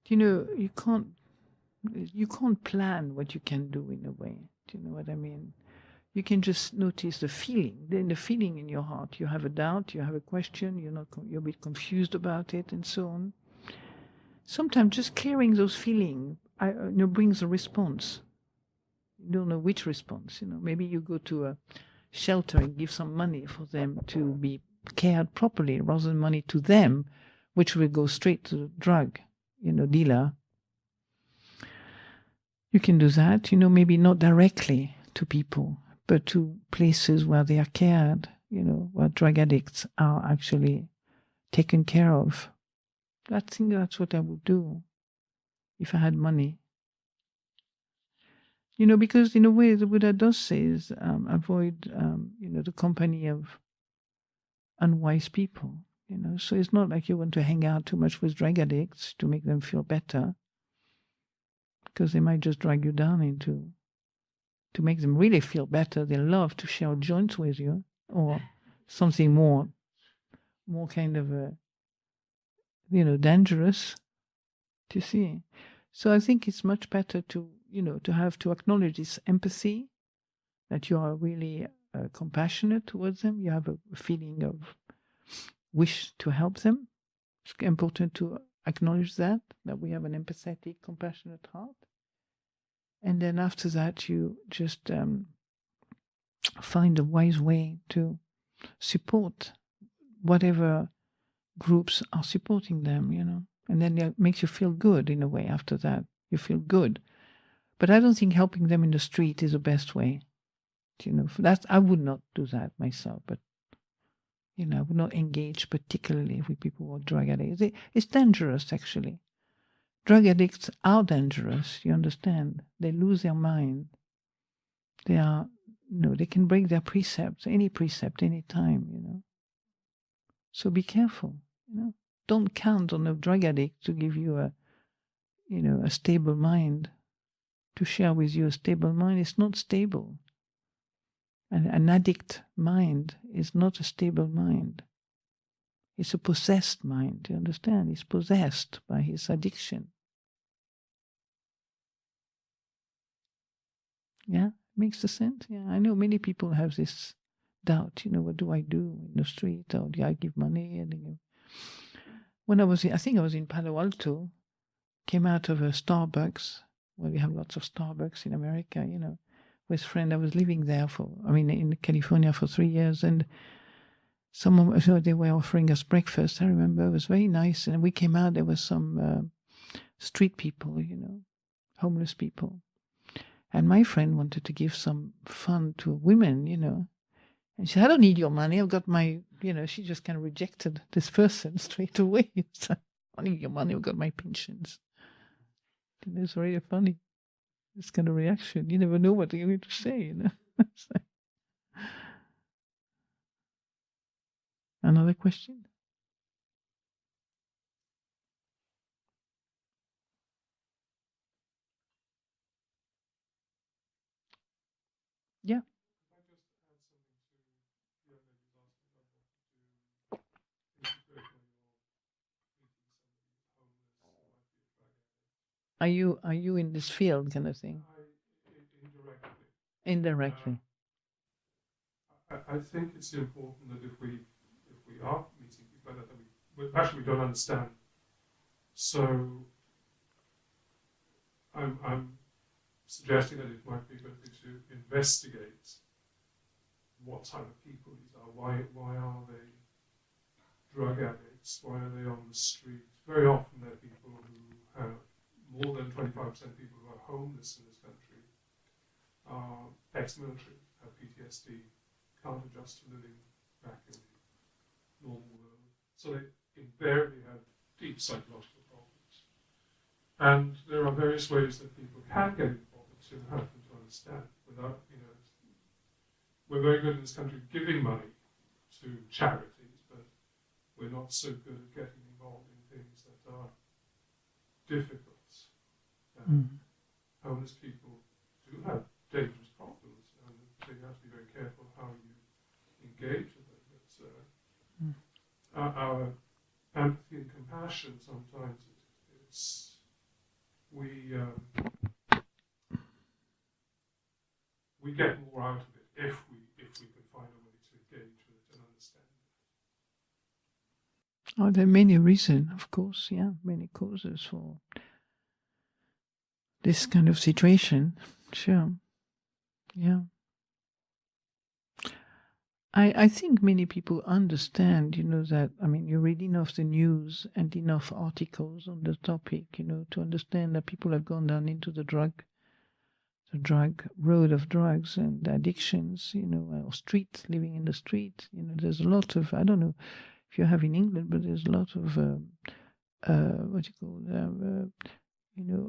you know, you can't plan what you can do in a way. Do you know what I mean? You can just notice the feeling, then the feeling in your heart. You have a doubt, you have a question, you're a bit confused about it, and so on. Sometimes just clearing those feelings, brings a response. You don't know which response. You know, maybe you go to a shelter and give some money for them to be cared properly, rather than money to them, which will go straight to the drug, dealer. You can do that, maybe not directly to people, but to places where they are cared, where drug addicts are actually taken care of. I think that's what I would do if I had money. Because in a way, the Buddha does say is avoid, the company of unwise people. So it's not like you want to hang out too much with drug addicts to make them feel better, because they might just drag you down into. To make them really feel better, they love to share joints with you, or something more kind of dangerous. To see. So I think it's much better to to acknowledge this empathy, that you are really compassionate towards them. You have a feeling of wish to help them. It's important to acknowledge that we have an empathetic, compassionate heart. And then after that, you just find a wise way to support whatever groups are supporting them, and then it makes you feel good in a way. After that, you feel good. But I don't think helping them in the street is the best way. That I would not do that myself, but I would not engage particularly with people who are drug addicts. It's dangerous, actually. Drug addicts are dangerous, you understand. They lose their mind. They are, they can break their precepts, any precept, any time, So be careful, Don't count on a drug addict to give you a stable mind, to share with you a stable mind. It's not stable. An addict mind is not a stable mind. It's a possessed mind, you understand? He's possessed by his addiction. Yeah, makes the sense. Yeah, I know many people have this doubt. What do I do in the street? Or do I give money? And when I think I was in Palo Alto, came out of a Starbucks. Well, we have lots of Starbucks in America. With a friend. I was living there in California for 3 years, and they were offering us breakfast. I remember it was very nice, and we came out. There was some street people, homeless people. And my friend wanted to give some fun to women, And she said, I don't need your money. I've got my, she just kind of rejected this person straight away. So, I don't need your money. I've got my pensions. It's really funny. This kind of reaction. You never know what they're going to say, So. Another question? Yeah. Are you in this field kind of thing? Indirectly. I think it's important that if we are meeting people like that, we don't understand. So I'm suggesting that it might be good to investigate what type of people these are. Why are they drug addicts? Why are they on the street? Very often they're people who have more than 25% of people who are homeless in this country are ex-military, have PTSD, can't adjust to living back in the normal world. So they invariably have deep psychological problems. And there are various ways that people can get involved to help them to understand without, we're very good in this country giving money to charities, but we're not so good at getting involved in things that are difficult. Mm. Homeless people do have dangerous problems, and so you have to be very careful how you engage with them. But our empathy and compassion sometimes we get more out of it if we can find a way to engage with it and understand it. Oh, there are many reasons, of course, yeah, many causes for this kind of situation. Sure. Yeah. I think many people understand, that, you read enough the news and enough articles on the topic, to understand that people have gone down into the drug road of drugs and addictions, or living in the street. There's a lot of, I don't know if you have in England, but there's a lot of,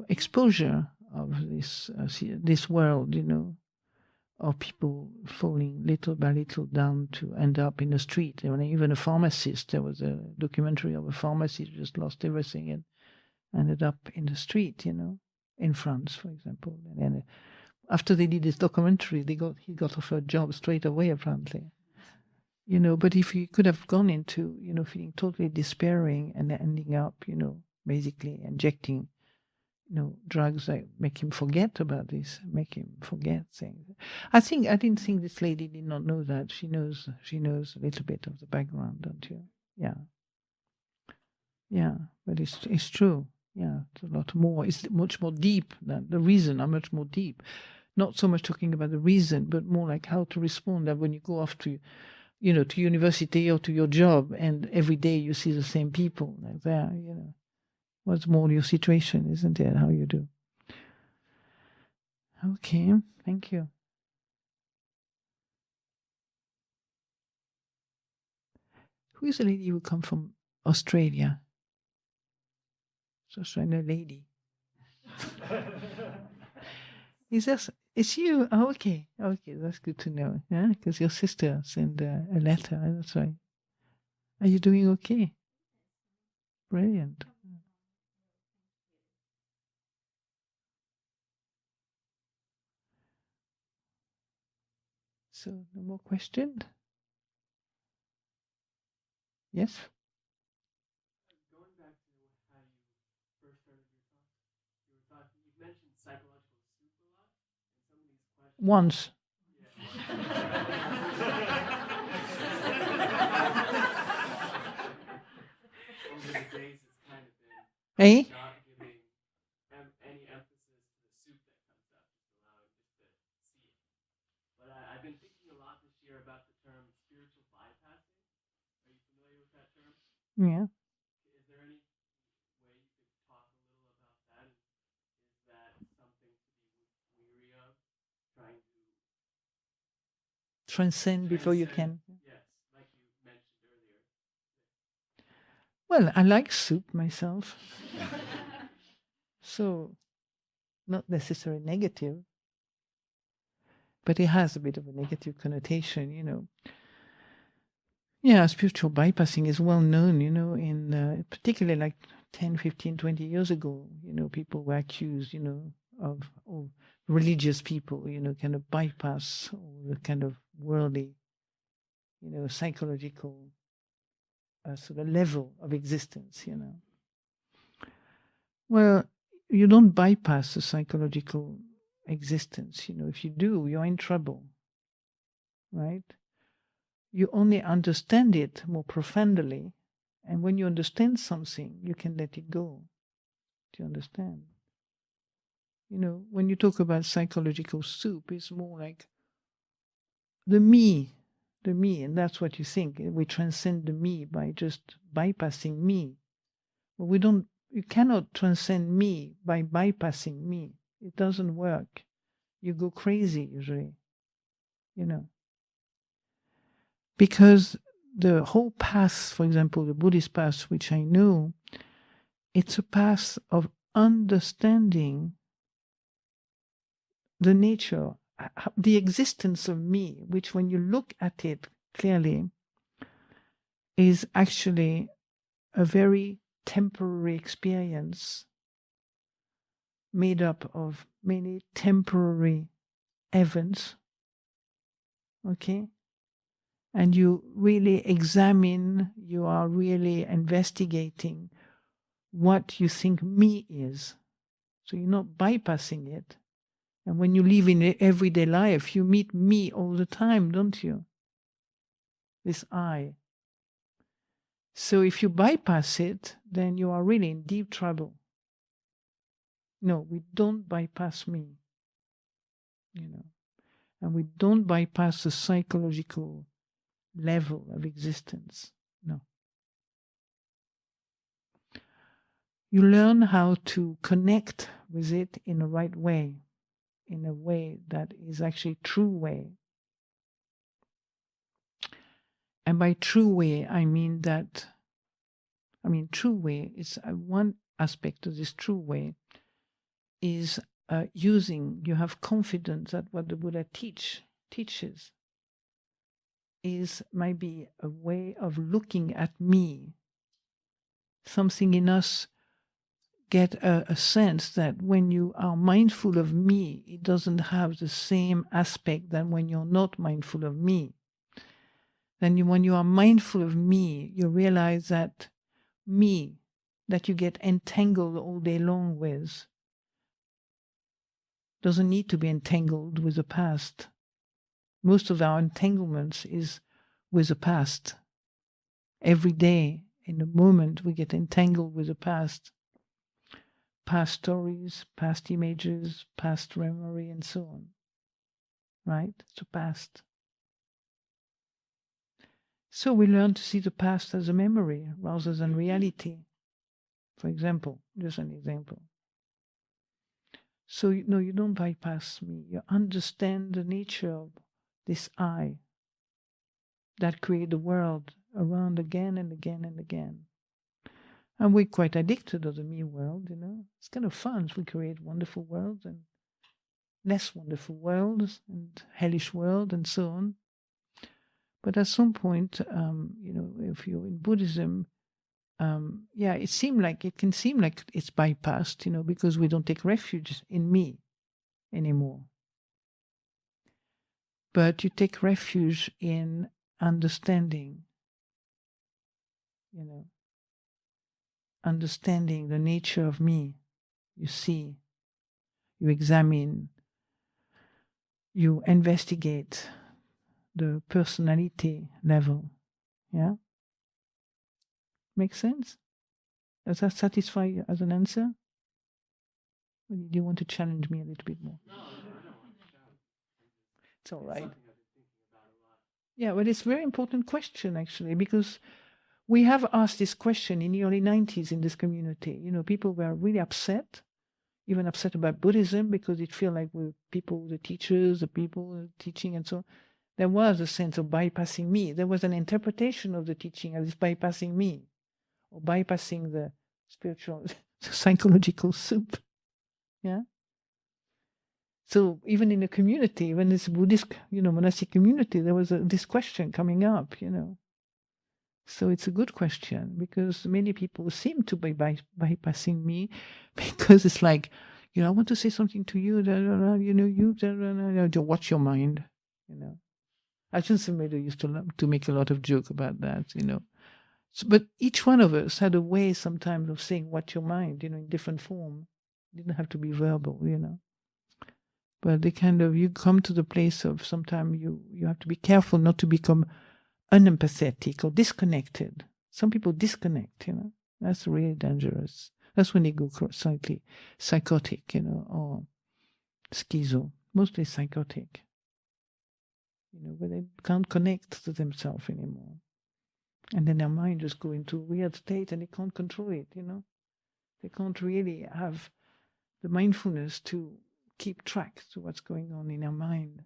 exposure of this world, of people falling little by little down to end up in the street. Even a pharmacist, there was a documentary of a pharmacist who just lost everything and ended up in the street, in France, for example. And after they did this documentary, he got offered a job straight away, apparently. But if he could have gone into, feeling totally despairing and ending up, basically injecting drugs that make him forget about this, make him forget things. I didn't think this lady did not know that. She knows a little bit of the background, don't you? Yeah. Yeah, but it's true. Yeah, it's a lot more. It's much more deep than the reason. Are much more deep. Not so much talking about the reason, but more like how to respond. That when you go off to, to university or to your job, and every day you see the same people like there, what's more your situation, isn't it? How you do. Okay, thank you. Who is the lady who come from Australia? It's Australian lady. It's you? Oh, okay, that's good to know. Yeah, because your sister sent a letter. That's right. Are you doing okay? Brilliant. So, no more questions? Yes? Going back to how you first started your talk, you've mentioned psychological soup a lot, and some of these questions. Once. Over the days, it's kind of been Eh? not giving any emphasis to the soup that comes up, just allowing just to see it. But I've been thinking a lot this year about the term spiritual bypassing. Are you familiar with that term? Yeah. Is there any way you could talk a little about that? Is that something to be weary of, trying to Transcend before you can. Yes, like you mentioned earlier. Well, I like soup myself. So, not necessarily negative, but it has a bit of a negative connotation. Yeah, spiritual bypassing is well known, in particularly like 10, 15, 20 years ago, people were accused, of religious people, kind of bypass all the kind of worldly, psychological sort of level of existence, Well, you don't bypass the psychological existence, if you do, you're in trouble, right? You only understand it more profoundly. And when you understand something, you can let it go. Do you understand? When you talk about psychological soup, it's more like the me, and that's what you think. We transcend the me by just bypassing me. But you cannot transcend me by bypassing me. It doesn't work. You go crazy usually, Because the whole path, for example, the Buddhist path, which I know, it's a path of understanding the nature, the existence of me, which when you look at it clearly, is actually a very temporary experience made up of many temporary events, okay? And you really examine, you are really investigating what you think me is. So you're not bypassing it. And when you live in everyday life, you meet me all the time, don't you? This I. So if you bypass it, then you are really in deep trouble. No, we don't bypass me, you know, and we don't bypass the psychological level of existence. No. You learn how to connect with it in the right way, in a way that is actually true way. And by true way, I mean true way is one aspect of this true way is using, you have confidence that what the Buddha teaches is maybe a way of looking at me. Something in us get a sense that when you are mindful of me, it doesn't have the same aspect than when you're not mindful of me. Then when you are mindful of me, you realize that me, that you get entangled all day long with, doesn't need to be entangled with the past. Most of our entanglements is with the past. Every day, in the moment, we get entangled with the past. Past stories, past images, past memory, and so on. Right? It's the past. So we learn to see the past as a memory rather than reality. For example, just an example. So, no, you don't bypass me. You understand the nature of this I that create the world around again and again and again. And we're quite addicted to the me world, you know. It's kind of fun. We create wonderful worlds and less wonderful worlds and hellish world and so on. But at some point, you know, if you're in Buddhism, yeah, it can seem like it's bypassed, you know, because we don't take refuge in me anymore. But you take refuge in understanding, you know, understanding the nature of me. You see, you examine, you investigate the personality level. Yeah? Makes sense? Does that satisfy you as an answer? Or do you want to challenge me a little bit more? No, I don't want to shout. It's all It's right. something I've been thinking about a lot. Yeah, but it's a very important question, actually, because we have asked this question in the early 90s in this community. You know, people were really upset, even upset about Buddhism, because it felt like we're people, the teachers, the people teaching and so on. There was a sense of bypassing me. There was an interpretation of the teaching as if bypassing me, or bypassing the spiritual, psychological soup. Yeah. So even in the community, when it's Buddhist, you know, monastic community, there was this question coming up, you know. So it's a good question because many people seem to be bypassing me because it's like, you know, I want to say something to you, you know, you watch your mind, you know. Ajahn Sundara used to make a lot of joke about that, you know. So, but each one of us had a way sometimes of saying "watch your mind," you know, in different form. It didn't have to be verbal, you know. But they kind of, you come to the place of sometimes you have to be careful not to become unempathetic or disconnected. Some people disconnect, you know. That's really dangerous. That's when they go slightly psychotic, you know, or schizo, mostly psychotic. You know, where they can't connect to themselves anymore. And then their mind just go into a weird state and they can't control it, you know. They can't really have the mindfulness to keep track to what's going on in their mind.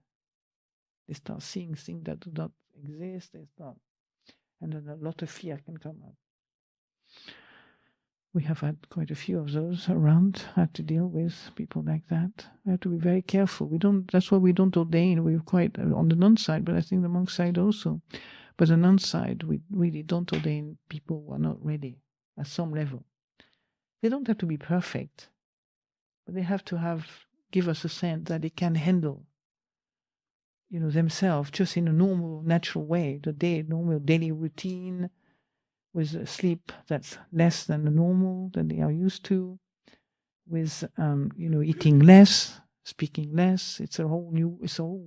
They start seeing things that do not exist. They start, and then a lot of fear can come up. We have had quite a few of those around, had to deal with people like that. We have to be very careful. That's why we don't ordain. We're quite on the nun side, but I think the monk side also. But the nun side, we really don't ordain people who are not ready at some level. They don't have to be perfect. but they have to give us a sense that they can handle, themselves just in a normal, natural way, normal daily routine with a sleep that's less than the normal that they are used to, with eating less, speaking less. It's a whole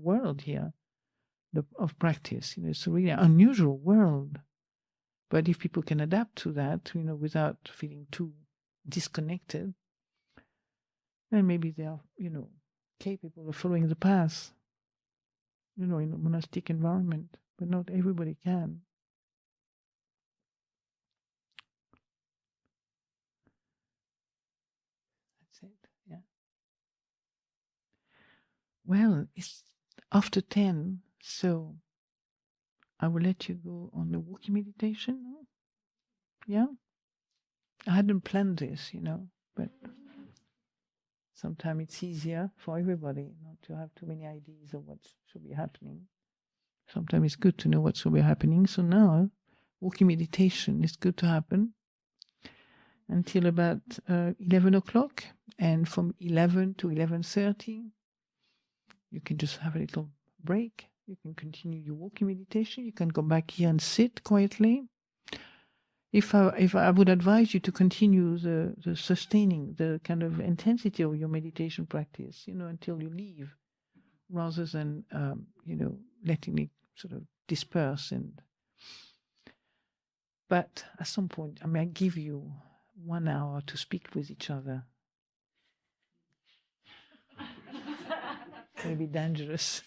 world here of practice. It's a really unusual world. But if people can adapt to that, without feeling too disconnected, then maybe they are, capable of following the path, in a monastic environment. But not everybody can. That's it. Yeah. Well, it's after 10, so I will let you go on the walking meditation now. Yeah? I hadn't planned this, but sometimes it's easier for everybody not to have too many ideas of what should be happening. Sometimes it's good to know what should be happening. So now, walking meditation is good to happen until about 11 o'clock. And from 11 to 11:30, you can just have a little break. You can continue your walking meditation. You can go back here and sit quietly. If I would advise you to continue the sustaining, the kind of intensity of your meditation practice, until you leave, rather than, letting it sort of disperse. But at some point, I give you 1 hour to speak with each other. Maybe dangerous.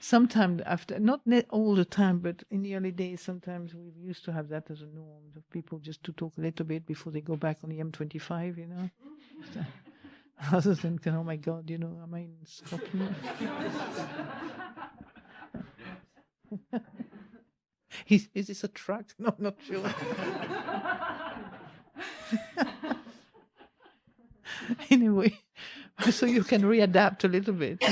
Sometimes after, not all the time, but in the early days, sometimes we used to have that as a norm, of people just to talk a little bit before they go back on the M25, Rather than, oh my God, am I in Skopje? Is this a truck? No, I'm not sure. Anyway, so you can readapt a little bit,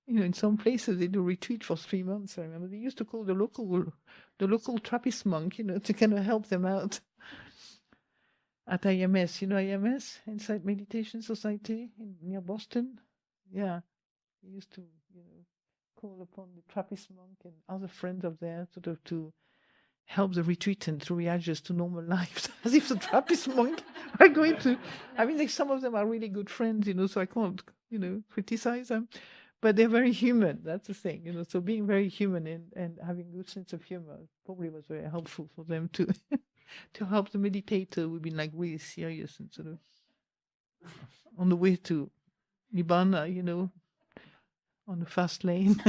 in some places they do retreat for 3 months. I remember they used to call the local Trappist monk, to kind of help them out. At IMS, IMS, Insight Meditation Society near Boston. Yeah, they used to, call upon the Trappist monk and other friends of theirs sort of to help the retreatant to readjust to normal life, as if the Trappist monk are going to. I mean, some of them are really good friends, so I can't, criticize them. But they're very human. That's the thing, So being very human and having a good sense of humor probably was very helpful for them to to help the meditator who've been like really serious and sort of on the way to Nibbana, on the fast lane.